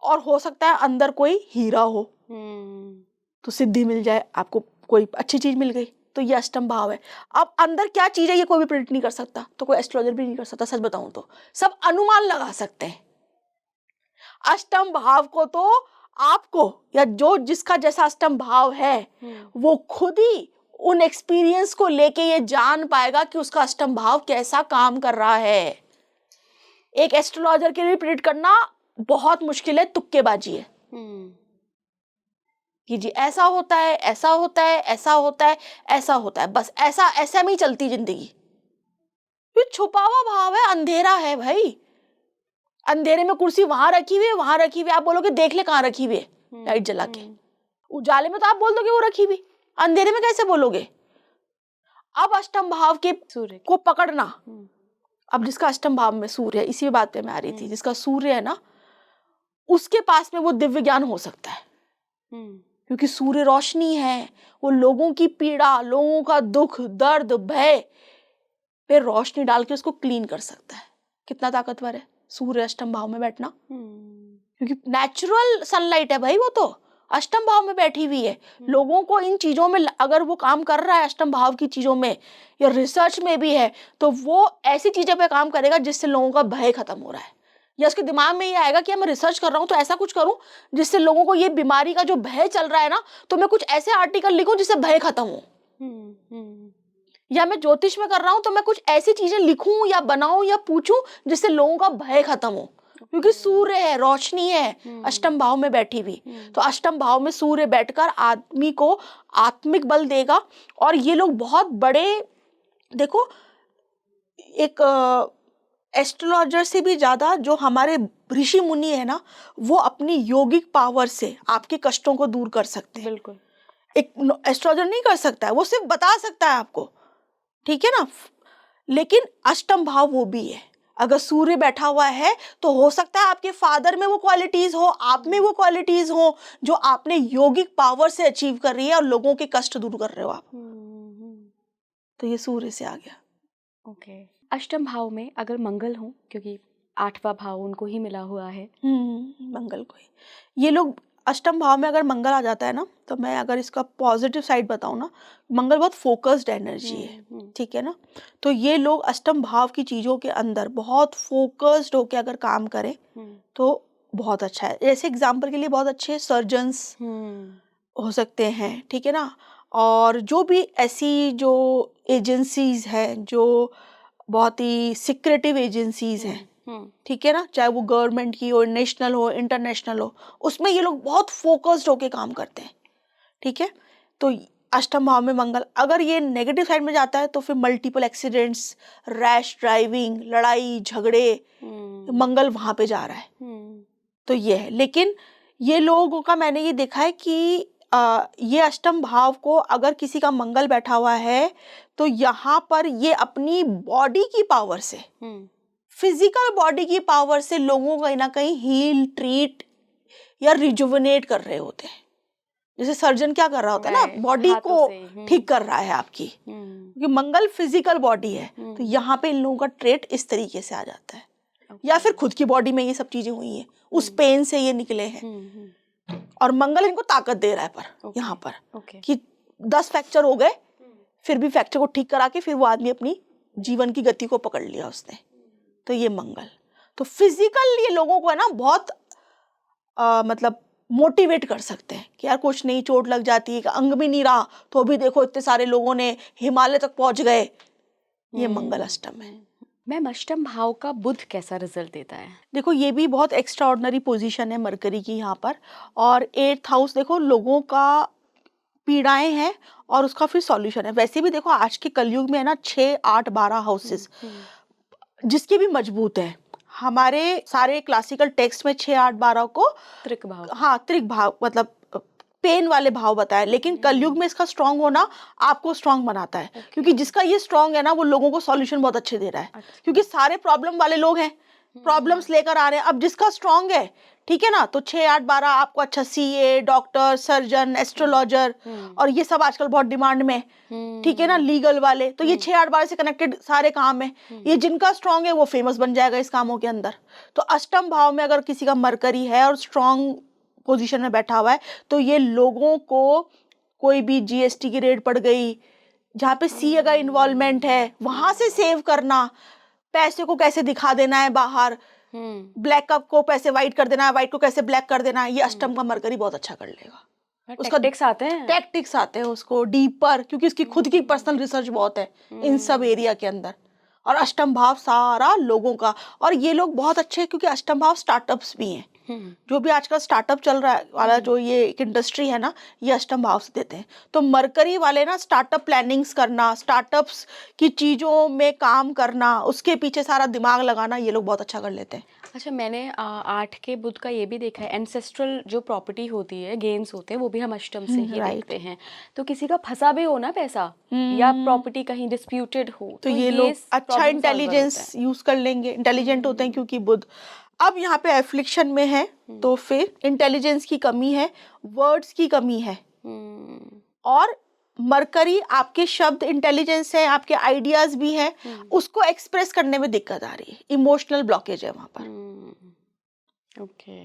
और हो सकता है अंदर कोई हीरा हो तो सिद्धि मिल जाए, आपको कोई अच्छी चीज मिल गई, तो ये अष्टम भाव है। अब अंदर क्या चीज है ये कोई भी प्रेडिक्ट नहीं कर सकता, तो कोई एस्ट्रोलॉजर भी नहीं कर सकता, सच बताऊं तो सब अनुमान लगा सकते हैं। अष्टम भाव को तो आपको या जो जिसका जैसा अष्टम भाव है वो खुद ही उन एक्सपीरियंस को लेके ये जान पाएगा कि उसका अष्टम भाव कैसा काम कर रहा है। एक एस्ट्रोलॉजर के लिए प्रेडिक्ट करना बहुत मुश्किल है, तुक्केबाजी है कि जी ऐसा होता है, ऐसा होता है, ऐसा होता है, ऐसा होता है, बस ऐसा ऐसा में ही चलती जिंदगी। ये छुपा हुआ भाव है, अंधेरा है भाई, अंधेरे में कुर्सी वहां रखी हुई है, वहां रखी हुई, आप बोलोगे देख ले कहाँ रखी हुई है, लाइट जला के, उजाले में तो आप बोल दोगे वो रखी हुई, अंधेरे में कैसे बोलोगे। अब अष्टम भाव के सूर्य को पकड़ना, अब जिसका अष्टम भाव में सूर्य है, इसी बात पे मैं आ रही थी, जिसका सूर्य है ना उसके पास में वो दिव्य ज्ञान हो सकता है, क्योंकि सूर्य रोशनी है, वो लोगों की पीड़ा, लोगों का दुख दर्द भय पे रोशनी डाल के उसको क्लीन कर सकता है। कितना ताकतवर है सूर्य अष्टम भाव में बैठना, क्योंकि नेचुरल सनलाइट है भाई, वो तो अष्टम भाव में बैठी हुई है। लोगों को इन चीजों में अगर वो काम कर रहा है अष्टम भाव की चीजों में या रिसर्च में भी है, तो वो ऐसी चीजों पे काम करेगा जिससे लोगों का भय खत्म हो रहा है, या उसके दिमाग में ये आएगा कि मैं रिसर्च कर रहा हूँ तो ऐसा कुछ करूं जिससे लोगों को ये बीमारी का जो भय चल रहा है ना, तो मैं कुछ ऐसे आर्टिकल लिखूं जिससे भय खत्म हो, या मैं ज्योतिष में कर रहा हूं तो मैं कुछ ऐसी चीजें लिखूं या बनाऊं या पूछूं जिससे लोगों का भय खत्म हो, क्योंकि सूर्य है, रोशनी है अष्टम भाव में बैठी हुई। तो अष्टम भाव में सूर्य बैठकर आदमी को आत्मिक बल देगा, और ये लोग बहुत बड़े, देखो एक एस्ट्रोलॉजर से भी ज्यादा जो हमारे ऋषि मुनि है ना, वो अपनी योगिक पावर से आपके कष्टों को दूर कर सकते हैं। बिल्कुल, एक एस्ट्रोलॉजर नहीं कर सकता है, वो सिर्फ बता सकता है आपको, ठीक है ना। लेकिन अष्टम भाव वो भी है, अगर सूर्य बैठा हुआ है तो हो सकता है आपके फादर में वो क्वालिटीज हो, आप में वो क्वालिटीज हो जो आपने योगिक पावर से अचीव कर रही है और लोगों के कष्ट दूर कर रहे हो आप। तो ये सूर्य से आ गया। ओके, अष्टम भाव में अगर मंगल हो, क्योंकि 8वां भाव उनको ही मिला हुआ है, मंगल को ही, ये लोग अष्टम भाव में अगर मंगल आ जाता है ना, तो मैं अगर इसका पॉजिटिव साइड बताऊं ना, मंगल बहुत फोकस्ड एनर्जी है, ठीक है ना। तो ये लोग अष्टम भाव की चीजों के अंदर बहुत फोकस्ड होके अगर काम करें तो बहुत अच्छा है। जैसे एग्जाम्पल के लिए बहुत अच्छे सर्जन्स हो सकते हैं, ठीक है ना, और जो भी ऐसी जो एजेंसीज हैं जो बहुत ही सिक्रेटिव एजेंसीज हैं, ठीक है ना, चाहे वो गवर्नमेंट की हो, नेशनल हो, इंटरनेशनल हो, उसमें ये लोग बहुत फोकस्ड होके काम करते हैं, ठीक है। तो अष्टम भाव में मंगल अगर ये नेगेटिव साइड में जाता है तो फिर मल्टीपल एक्सीडेंट्स, रैश ड्राइविंग, लड़ाई झगड़े, मंगल वहां पे जा रहा है, तो ये है। लेकिन ये लोगों का मैंने ये देखा है कि ये अष्टम भाव को अगर किसी का मंगल बैठा हुआ है तो यहाँ पर ये अपनी बॉडी की पावर से, फिजिकल बॉडी की पावर से लोगों को कहीं ना कहीं हील, ट्रीट या रिजुविनेट कर रहे होते हैं। जैसे सर्जन क्या कर रहा होता है ना, Right, बॉडी हाथों को से, ठीक कर रहा है आपकी, क्योंकि मंगल फिजिकल बॉडी है, तो यहाँ पे इन लोगों का ट्रेट इस तरीके से आ जाता है। या फिर खुद की बॉडी में ये सब चीजें हुई हैं, उस पेन से ये निकले हैं, और मंगल इनको ताकत दे रहा है पर यहाँ पर कि 10 फ्रैक्चर हो गए, फिर भी फ्रैक्चर को ठीक करा के फिर वो आदमी अपनी जीवन की गति को पकड़ लिया उसने। तो ये मंगल, तो फिजिकल ये लोगों को है ना बहुत मतलब मोटिवेट कर सकते हैं कि यार कुछ नहीं, चोट लग जाती है, अंग भी नहीं रहा तो भी देखो इतने सारे लोगों ने हिमालय तक पहुंच गए। ये मंगल अष्टम है। मैम, अष्टम भाव का बुध कैसा रिजल्ट देता है? देखो ये भी बहुत एक्स्ट्रा ऑर्डिनरी पोजीशन है मरकरी की यहाँ पर, और 8th हाउस देखो लोगों का पीड़ाएं हैं और उसका फिर सॉल्यूशन है। वैसे भी देखो आज के कलयुग में है ना 6, 8, 12 हाउसेस जिसके भी मजबूत है। हमारे सारे क्लासिकल टेक्स्ट में 6, 8, 12 को त्रिक भाव, हाँ त्रिक भाव मतलब पेन वाले भाव बताए, लेकिन कलयुग में इसका स्ट्रांग होना आपको स्ट्रांग बनाता है, क्योंकि जिसका ये स्ट्रांग है ना वो लोगों को सॉल्यूशन बहुत अच्छे दे रहा है, क्योंकि सारे प्रॉब्लम वाले लोग हैं, प्रॉब्लम्स लेकर आ रहे हैं। अब जिसका स्ट्रांग है, ठीक है ना, तो 6, 8, 12 आपको अच्छा सीए, डॉक्टर, सर्जन, एस्ट्रोलॉजर, और ये सब आजकल बहुत डिमांड में, ठीक है ना, लीगल वाले, तो ये 6, 8, 12 से कनेक्टेड सारे काम है। ये जिनका स्ट्रांग है वो फेमस बन जाएगा इस कामों के अंदर। तो अष्टम भाव में अगर किसी का मरकरी है और स्ट्रांग पोजीशन में बैठा हुआ है, तो ये लोगों को कोई भी जीएसटी की रेड पड़ गई, जहाँ पे सीए का इन्वॉल्वमेंट है, वहां से सेव करना, पैसे को कैसे दिखा देना है बाहर, ब्लैक कप को पैसे व्हाइट कर देना है, व्हाइट को कैसे ब्लैक कर देना है, ये अष्टम का मरकरी बहुत अच्छा कर लेगा। उसका टैक्टिक्स आते हैं उसको डीपर, क्योंकि उसकी खुद की पर्सनल रिसर्च बहुत है इन सब एरिया के अंदर। और अष्टम भाव सारा लोगों का, और ये लोग बहुत अच्छे हैं क्योंकि अष्टम भाव स्टार्टअप्स भी हैं। जो भी आजकल स्टार्टअप चल रहा है वाला जो ये एक इंडस्ट्री है ना, ये अष्टम भाव से देते हैं। तो मरकरी वाले ना स्टार्टअप प्लानिंग्स करना, स्टार्टअप्स की चीजों में काम करना, उसके पीछे सारा दिमाग लगाना, ये लोग बहुत अच्छा कर लेते हैं। अच्छा, मैंने 8 के बुध का ये भी देखा है, एंसेस्ट्रल जो प्रॉपर्टी होती है, गेन्स होते हैं, वो भी हम अष्टम से ही देखते हैं। तो किसी का फंसा भी हो ना पैसा, या प्रॉपर्टी कहीं डिस्प्यूटेड हो, तो ये लोग अच्छा इंटेलिजेंस यूज कर लेंगे, इंटेलिजेंट होते हैं क्योंकि बुध अब यहाँ पे एफ्लिक्शन में है, तो फिर इंटेलिजेंस की कमी है, वर्ड्स की कमी है, और मरकरी आपके शब्द इंटेलिजेंस है, आपके आइडियाज भी हैं, उसको एक्सप्रेस करने में दिक्कत आ रही है, इमोशनल ब्लॉकेज है वहां पर। ओके,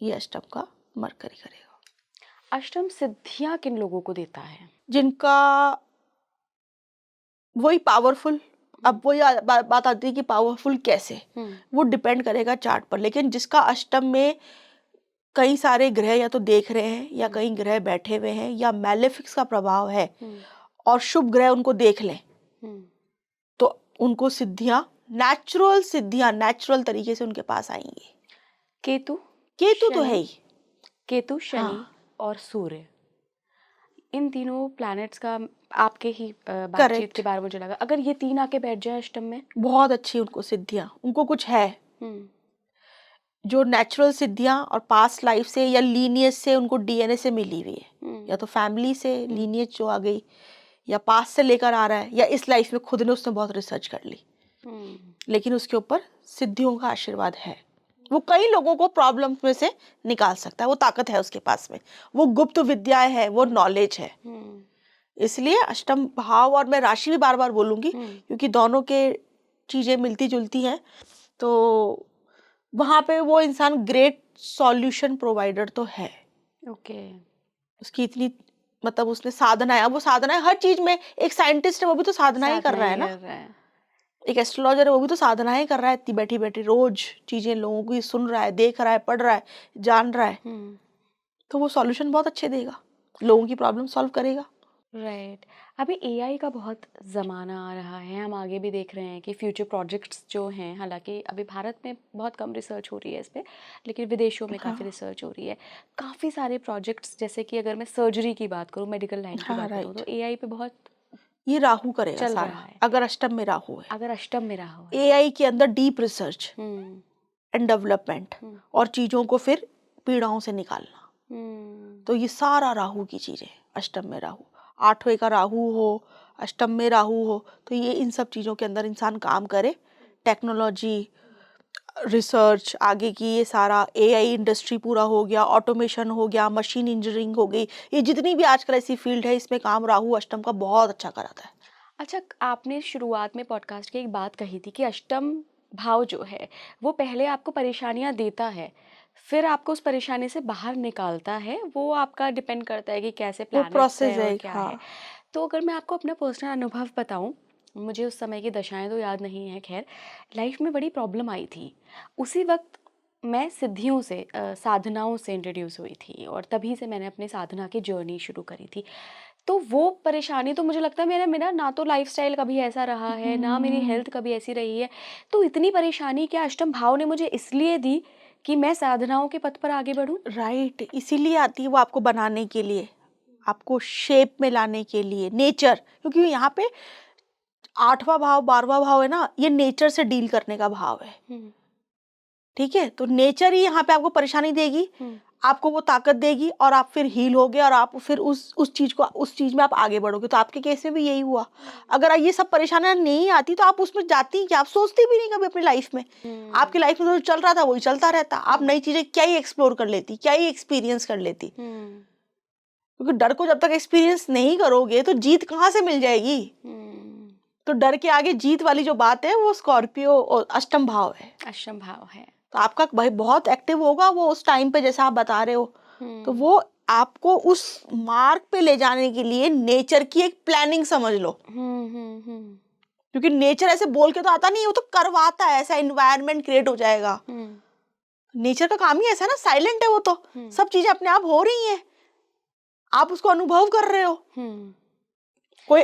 ये अष्टम का मरकरी करेगा। अष्टम सिद्धियां किन लोगों को देता है? जिनका वही पावरफुल, अब वही बात आती है कि पावरफुल कैसे, वो डिपेंड करेगा चार्ट पर, लेकिन जिसका अष्टम में कई सारे ग्रह या तो देख रहे हैं, या कई ग्रह बैठे हुए हैं, या मैलेफिक्स का प्रभाव है, और शुभ ग्रह उनको देख लें, तो उनको सिद्धियां, नेचुरल तरीके से उनके पास आएंगी। केतु तो है ही, केतु, शनि और सूर्य, इन तीनों प्लैनेट्स का आपके ही बातचीत के बारे में मुझे लगा, अगर ये 3 आके बैठ जाए अष्टम में, बहुत अच्छी उनको सिद्धियां, उनको कुछ है जो नेचुरल सिद्धियां, और पास्ट लाइफ से या लीनियज से उनको डीएनए से मिली हुई है, या तो फैमिली से लीनियज जो आ गई, या पास्ट से लेकर आ रहा है, या इस लाइफ में खुद ने उसने बहुत रिसर्च कर ली, लेकिन उसके ऊपर सिद्धियों का आशीर्वाद है। वो कई लोगों को प्रॉब्लम में से निकाल सकता है, वो ताकत है उसके पास में, वो गुप्त विद्याएं है, वो नॉलेज है। इसलिए अष्टम भाव, और मैं राशि भी बार बार बोलूंगी क्योंकि दोनों के चीजें मिलती जुलती हैं, तो वहां पे वो इंसान ग्रेट सॉल्यूशन प्रोवाइडर तो है। उसकी इतनी मतलब उसने साधना है, वो साधना है हर चीज में। एक साइंटिस्ट है वो भी तो साधना ही कर रहा है ना, एक एस्ट्रोलॉजर है वो भी तो साधनाएं कर रहा है, इतनी बैठी बैठी रोज चीजें लोगों की सुन रहा है, देख रहा है, पढ़ रहा है, जान रहा है, तो वो सॉल्यूशन बहुत अच्छे देगा, लोगों की प्रॉब्लम सॉल्व करेगा। राइट। अभी एआई का बहुत ज़माना आ रहा है, हम आगे भी देख रहे हैं कि फ्यूचर प्रोजेक्ट्स जो हैं, हालांकि अभी भारत में बहुत कम रिसर्च हो रही है इस पर, लेकिन विदेशों में काफ़ी रिसर्च हो रही है, काफ़ी सारे प्रोजेक्ट्स, जैसे कि अगर मैं सर्जरी की बात करूँ, मेडिकल लाइन की बात करूँ, तो एआई पे बहुत ये राहु करेगा सारा, अगर अष्टम में राहु है, अगर अष्टम में राहु है, एआई के अंदर डीप रिसर्च एंड डेवलपमेंट, और चीजों को फिर पीड़ाओं से निकालना, तो ये सारा राहु की चीजें, अष्टम में राहु, 8वें का राहु हो, अष्टम में राहु हो, तो ये इन सब चीजों के अंदर इंसान काम करे, टेक्नोलॉजी, रिसर्च आगे की, ये सारा एआई इंडस्ट्री पूरा हो गया, ऑटोमेशन हो गया, मशीन इंजीनियरिंग हो गई, ये जितनी भी आजकल ऐसी फील्ड है इसमें काम राहु अष्टम का बहुत अच्छा कराता है। अच्छा, आपने शुरुआत में पॉडकास्ट की एक बात कही थी कि अष्टम भाव जो है वो पहले आपको परेशानियां देता है, फिर आपको उस परेशानी से बाहर निकालता है। वो आपका डिपेंड करता है कि कैसे वो प्लैनेट्स प्रोसेस हैं है और एक, क्या हाँ। है। तो अगर मैं आपको अपना पर्सनल अनुभव बताऊं, मुझे उस समय की दशाएं तो याद नहीं है, खैर लाइफ में बड़ी प्रॉब्लम आई थी। उसी वक्त मैं सिद्धियों से साधनाओं से इंट्रोड्यूस हुई थी और तभी से मैंने अपनी साधना की जर्नी शुरू करी थी। तो वो परेशानी तो मुझे लगता है मेरा मेरा ना तो लाइफस्टाइल कभी ऐसा रहा है, ना मेरी हम्म। हेल्थ कभी ऐसी रही है। तो इतनी परेशानी क्या अष्टम भाव ने मुझे इसलिए दी कि मैं साधनाओं के पथ पर आगे बढ़ूं? राइट, इसीलिए आती है वो आपको बनाने के लिए, आपको शेप में लाने के लिए, नेचर, क्योंकि यहाँ पे 8वां भाव 12वां भाव है ना, ये नेचर से डील करने का भाव है। हम्म। ठीक है, तो नेचर ही यहाँ पे आपको परेशानी देगी, हम्म। आपको वो ताकत देगी और आप फिर हील होगे और आप फिर उस चीज को, उस चीज में आप आगे बढ़ोगे। तो आपके केस में भी यही हुआ। अगर ये सब परेशानियां नहीं आती तो आप उसमें जाती क्या, आप सोचती भी नहीं कभी अपनी लाइफ में। हम्म। आपकी लाइफ में जो चल रहा था वही चलता रहता, आप नई चीजें क्या ही एक्सप्लोर कर लेती, क्या ही एक्सपीरियंस कर लेती। हम्म। क्योंकि डर को जब तक एक्सपीरियंस नहीं करोगे तो जीत कहाँ से मिल जाएगी। हम्म। तो डर के आगे जीत वाली जो बात है वो स्कॉर्पियो और अष्टम भाव है। अष्टम भाव है। तो आपका भाई बहुत एक्टिव होगा वो उस टाइम पे, जैसा आप बता रहे हो। तो हम्म। वो आपको उस मार्ग पे ले जाने के लिए नेचर की एक प्लानिंग समझ लो। हम्म। हम्म। हम्म। क्योंकि नेचर ऐसे बोल के तो आता नहीं है, वो तो करवाता है, ऐसा एनवायरनमेंट क्रिएट हो जाएगा। हम्म। नेचर का काम ही ऐसा है ना, साइलेंट है वो तो, हम्म। सब चीजें अपने आप हो रही हैं, आप उसको अनुभव कर रहे हो। हम्म। कोई,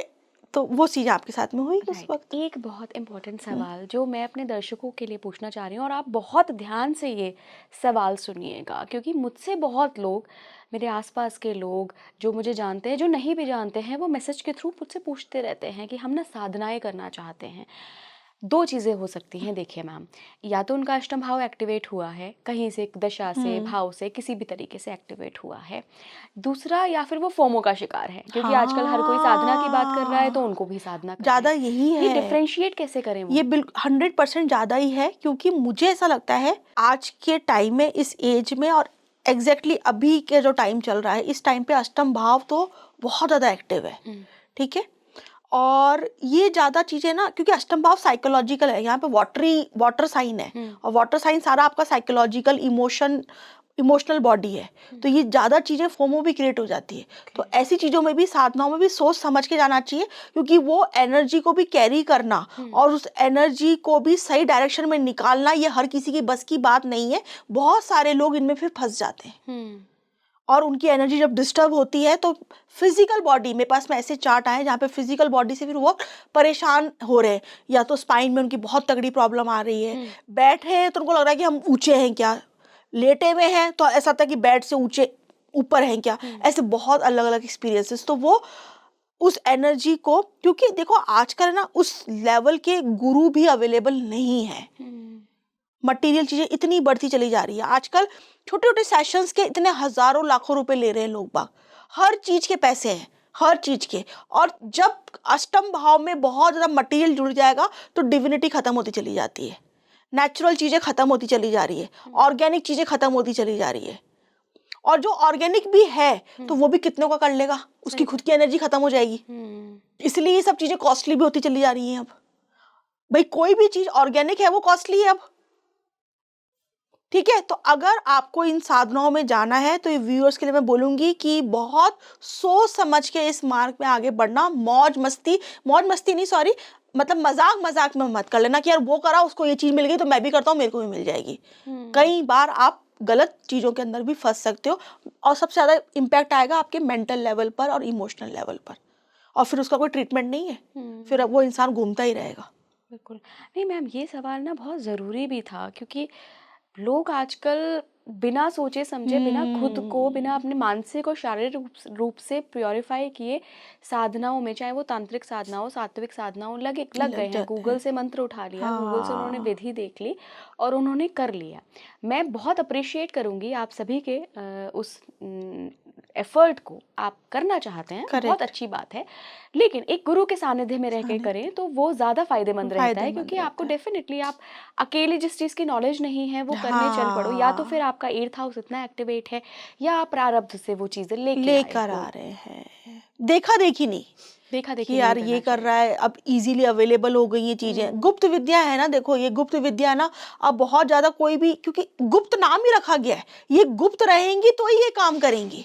तो वो चीज आपके साथ में हुई उस राइट, वक्त। एक बहुत इम्पोर्टेंट सवाल जो मैं अपने दर्शकों के लिए पूछना चाह रही हूँ, और आप बहुत ध्यान से ये सवाल सुनिएगा, क्योंकि मुझसे बहुत लोग, मेरे आसपास के लोग जो मुझे जानते हैं, जो नहीं भी जानते हैं, वो मैसेज के थ्रू मुझसे पूछते रहते हैं कि हम ना साधनाएं करना चाहते हैं। दो चीज़ें हो सकती हैं, देखिए मैम, या तो उनका अष्टम भाव एक्टिवेट हुआ है कहीं से, दशा से, हम्म। भाव से, किसी भी तरीके से एक्टिवेट हुआ है। दूसरा, या फिर वो फोमो का शिकार है, क्योंकि आजकल हर कोई साधना की बात कर रहा है तो हाँ, उनको भी साधना करनी ज्यादा है। यही ये है। डिफरेंशिएट कैसे करें वो? ये बिल्कुल 100% ज्यादा ही है, क्योंकि मुझे ऐसा लगता है आज के टाइम में, इस एज में, और एग्जैक्टली अभी के जो टाइम चल रहा है इस टाइम पे अष्टम भाव तो बहुत ज्यादा एक्टिव है। हम्म। ठीक है, और ये ज्यादा चीजें ना, क्योंकि अष्टम भाव साइकोलॉजिकल है, यहाँ पे वाटर साइन है, हम्म। और वाटर साइन सारा आपका साइकोलॉजिकल इमोशनल बॉडी है। तो ये ज्यादा चीजें फोमो भी क्रिएट हो जाती है। तो ऐसी चीजों में भी, साधनाओं में भी सोच समझ के जाना चाहिए, क्योंकि वो एनर्जी को भी कैरी करना और उस एनर्जी को भी सही डायरेक्शन में निकालना, ये हर किसी की बस की बात नहीं है। बहुत सारे लोग इनमें फिर फंस जाते हैं, हम्म। और उनकी एनर्जी जब डिस्टर्ब होती है तो फिजिकल बॉडी, मेरे पास में ऐसे चार्ट आए जहाँ पे फिजिकल बॉडी से फिर वो परेशान हो रहे हैं, या तो स्पाइन में उनकी बहुत तगड़ी प्रॉब्लम आ रही है, बैठे हैं तो उनको लग रहा है कि हम ऊंचे हैं क्या, लेटे हुए हैं तो ऐसा था कि बेड से ऊंचे ऊपर हैं क्या, ऐसे बहुत अलग अलग एक्सपीरियंसेस। तो वो उस एनर्जी को, क्योंकि देखो आजकल ना उस लेवल के गुरु भी अवेलेबल नहीं है, मटेरियल चीजें इतनी बढ़ती चली जा रही है आजकल। छोटे छोटे सेशंस के इतने हजारों लाखों रुपए ले रहे हैं लोग बाग, हर चीज के पैसे हैं, हर चीज के। और जब अष्टम भाव में बहुत ज्यादा मटेरियल जुड़ जाएगा तो डिविनिटी खत्म होती चली जाती है, नेचुरल चीजें खत्म होती चली जा रही है, ऑर्गेनिक चीजें खत्म होती चली जा रही है। और जो ऑर्गेनिक भी है तो वो भी कितनों का कर लेगा, उसकी खुद की एनर्जी खत्म हो जाएगी। इसलिए ये सब चीजें कॉस्टली भी होती चली जा रही हैं अब। भाई कोई भी चीज ऑर्गेनिक है वो कॉस्टली है अब। ठीक है, तो अगर आपको इन साधनाओं में जाना है तो ये व्यूअर्स के लिए मैं बोलूंगी कि बहुत सोच समझ के इस मार्ग में आगे बढ़ना। मौज मस्ती नहीं, सॉरी, मतलब मजाक मजाक में मत कर लेना कि यार वो करा उसको ये चीज मिल गई तो मैं भी करता हूँ मेरे को भी मिल जाएगी। कई बार आप गलत चीजों के अंदर भी फंस सकते हो, और सबसे ज्यादा इम्पैक्ट आएगा आपके मेंटल लेवल पर और इमोशनल लेवल पर, और फिर उसका कोई ट्रीटमेंट नहीं है, फिर अब वो इंसान घूमता ही रहेगा। बिल्कुल। नहीं मैम, ये सवाल ना बहुत ज़रूरी भी था, क्योंकि लोग आजकल बिना सोचे समझे, बिना खुद को, बिना अपने मानसिक और शारीरिक रूप से प्योरीफाई किए साधनाओं में, चाहे वो तांत्रिक साधना हो, सात्विक साधना हो, लग गए हैं। जाते गूगल हैं। से मंत्र उठा लिया, गूगल से उन्होंने हाँ। विधि देख ली और उन्होंने कर लिया। मैं बहुत अप्रिशिएट करूंगी आप सभी के उस एफर्ट को आप करना चाहते हैं, Correct. बहुत अच्छी बात है, लेकिन एक गुरु के सानिध्य में रह के करें तो वो ज़्यादा फायदेमंद रहता है, फायदेमंद क्योंकि रहता आपको है। डेफिनेटली आप अकेले जिस चीज़ की नॉलेज नहीं है वो करने चल पड़ो, या तो हाँ, फिर आपका 8th हाउस इतना एक्टिवेट है या आप प्रारब्ध से वो चीज़ें लेके आए लेकर हो। आ रहे हैं, देखा देखी नहीं देखा कि देखी यार नहीं ये करना कर रहा है, अब इजीली अवेलेबल हो गई ये चीजें। गुप्त विद्या है ना, देखो ये गुप्त विद्या है ना, अब बहुत ज्यादा कोई भी, क्योंकि गुप्त नाम ही रखा गया है, ये गुप्त रहेंगी तो ही ये काम करेंगी।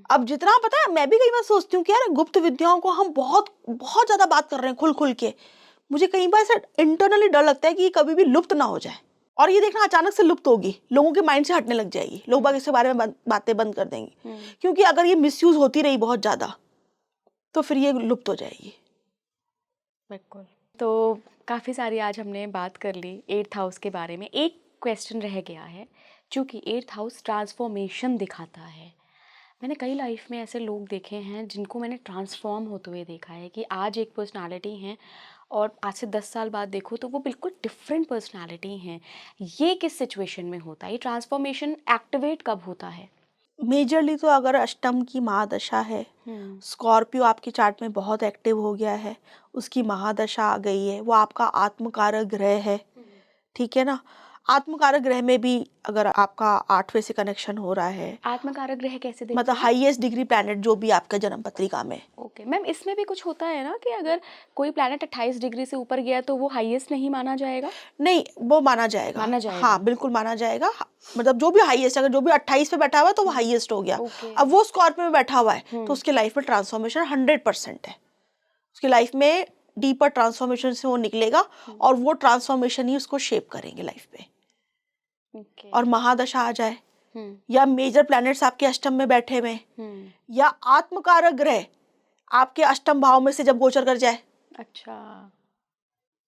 अब जितना पता है, मैं भी कई बार सोचती हूँ कि यार गुप्त विद्याओं को हम बहुत बहुत ज्यादा बात कर रहे हैं खुल खुल के, मुझे कई बार ऐसा इंटरनली डर लगता है कि ये कभी भी लुप्त ना हो जाए, और ये देखना अचानक से लुप्त होगी, लोगों के माइंड से हटने लग जाएगी, लोग बाग इसके बारे में बातें बंद कर देंगे, क्योंकि अगर ये मिसयूज होती रही बहुत ज्यादा तो फिर ये लुप्त हो जाएगी। बिल्कुल। तो काफ़ी सारी आज हमने बात कर ली 8th हाउस के बारे में। एक क्वेश्चन रह गया है, क्योंकि 8th हाउस ट्रांसफॉर्मेशन दिखाता है। मैंने कई लाइफ में ऐसे लोग देखे हैं जिनको मैंने ट्रांसफॉर्म होते हुए देखा है, कि आज एक पर्सनालिटी हैं और आज से 10 साल बाद देखो तो वो बिल्कुल डिफरेंट पर्सनालिटी हैं। ये किस सिचुएशन में होता है? ये ट्रांसफॉर्मेशन एक्टिवेट कब होता है? मेजरली तो अगर अष्टम की महादशा है, स्कॉर्पियो आपके चार्ट में बहुत एक्टिव हो गया है, उसकी महादशा आ गई है, वो आपका आत्मकारक ग्रह है, ठीक है ना। आत्मकारक ग्रह में भी अगर आपका 8वें से कनेक्शन हो रहा है, आत्मकारक ग्रह कैसे देखते मतलब हैं? हाईएस्ट डिग्री प्लैनेट जो भी आपका जन्म पत्रिका में। ओके मैम, इसमें भी कुछ होता है ना कि अगर कोई प्लैनेट 28 डिग्री से ऊपर गया तो वो हाईएस्ट नहीं माना जाएगा? नहीं, वो माना जाएगा, माना जाएगा। हाँ बिल्कुल माना जाएगा। मतलब जो भी हाईएस्ट, अगर जो भी 28 पे बैठा हुआ है तो वो हाईएस्ट हो गया। ओके। अब वो स्कॉर्पियो में बैठा हुआ है तो उसके लाइफ में ट्रांसफॉर्मेशन 100% है, उसकी लाइफ में डीपर ट्रांसफॉर्मेशन से वो निकलेगा, और वो ट्रांसफॉर्मेशन ही उसको शेप करेंगे लाइफ पे। ओके। और महादशा आ जाए या मेजर प्लैनेट्स आपके अष्टम में बैठे हुए, या आत्मकारक ग्रह आपके अष्टम भाव में से जब गोचर कर जाए, अच्छा,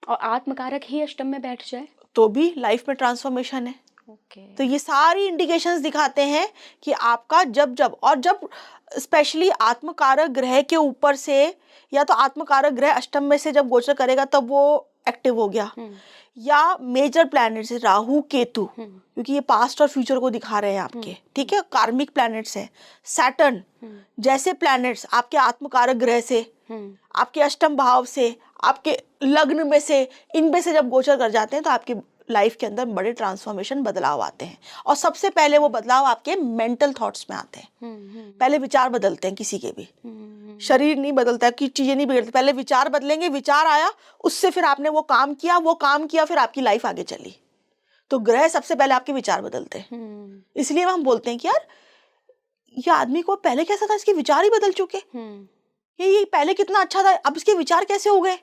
और आत्मकारक ही अष्टम में बैठ जाए तो भी लाइफ में ट्रांसफॉर्मेशन है। ओके। तो ये सारी इंडिकेशंस दिखाते हैं कि आपका जब स्पेशली आत्मकारक ग्रह के ऊपर से, या तो आत्मकारक ग्रह अष्टम में से जब गोचर करेगा तब वो एक्टिव हो गया, या मेजर प्लैनेट्स राहु केतु, क्योंकि ये पास्ट और फ्यूचर को दिखा रहे हैं आपके, ठीक है, कार्मिक प्लैनेट्स हैं, सैटर्न जैसे प्लैनेट्स आपके आत्मकारक ग्रह से, आपके अष्टम भाव से, आपके लग्न में से, इनमें से जब गोचर कर जाते हैं तो आपकी लाइफ के अंदर बड़े ट्रांसफॉर्मेशन बदलाव आते हैं। और सबसे पहले वो बदलाव आपके मेंटल थॉट्स में आते हैं। पहले विचार बदलते हैं किसी के भी, शरीर नहीं बदलता, कि चीजें नहीं बिगड़ती, पहले विचार बदलेंगे, विचार आया, उससे फिर आपने वो काम किया, फिर आपकी लाइफ आगे चली। तो ग्रह सबसे पहले आपके विचार बदलते हैं। इसलिए हम बोलते हैं कि यार ये आदमी को पहले कैसा था, इसके विचार ही बदल चुके, ये पहले कितना अच्छा था, अब इसके विचार कैसे हो गए।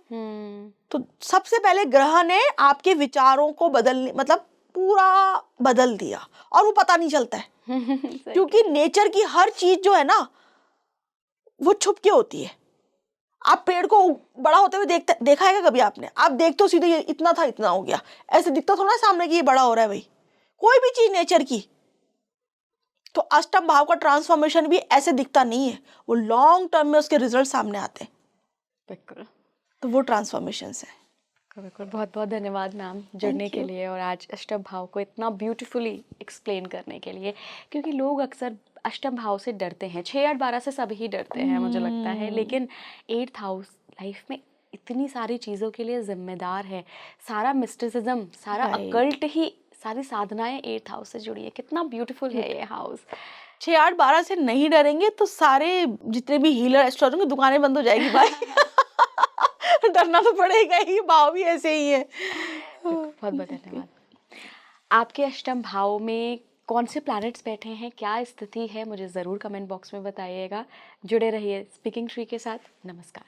तो सबसे पहले ग्रह ने आपके विचारों को बदलने, मतलब पूरा बदल दिया, और वो पता नहीं चलता है क्योंकि नेचर की हर चीज जो है ना वो छुप के होती है। आप पेड़ को बड़ा होते हुए देखा है कभी आपने? आप देखते हो सीधे ये इतना था इतना हो गया, ऐसे दिखता थोड़ा ना सामने कि ये बड़ा हो रहा है भाई, कोई भी चीज नेचर की। तो अष्टम भाव का ट्रांसफॉर्मेशन भी ऐसे दिखता नहीं है, वो लॉन्ग टर्म में उसके रिजल्ट सामने आते हैं। बिल्कुल, तो वो ट्रांसफॉर्मेशन है। बिल्कुल। बहुत बहुत धन्यवाद मैम जुड़ने के लिए और आज अष्टम भाव को इतना ब्यूटीफुली एक्सप्लेन करने के लिए, क्योंकि लोग अक्सर अष्टम भाव से डरते हैं। 6, 8, 12 से सभी डरते हैं मुझे लगता है, लेकिन 8th हाउस लाइफ में इतनी सारी चीज़ों के लिए जिम्मेदार है। सारा मिस्टिसिज्म, सारा अकल्ट ही, सारी साधनाएं 8th हाउस से जुड़ी है। कितना ब्यूटीफुल है ये हाउस। 6, 8, 12 से नहीं डरेंगे तो सारे जितने भी हीलर एस्ट्रोलॉजर की दुकानें बंद हो जाएगी भाई डरना तो पड़ेगा ही, भाव भी ऐसे ही है। बहुत बहुत धन्यवाद। आपके अष्टम भाव में कौन से प्लैनेट्स बैठे हैं, क्या स्थिति है, मुझे ज़रूर कमेंट बॉक्स में बताइएगा। जुड़े रहिए स्पीकिंग ट्री के साथ। नमस्कार।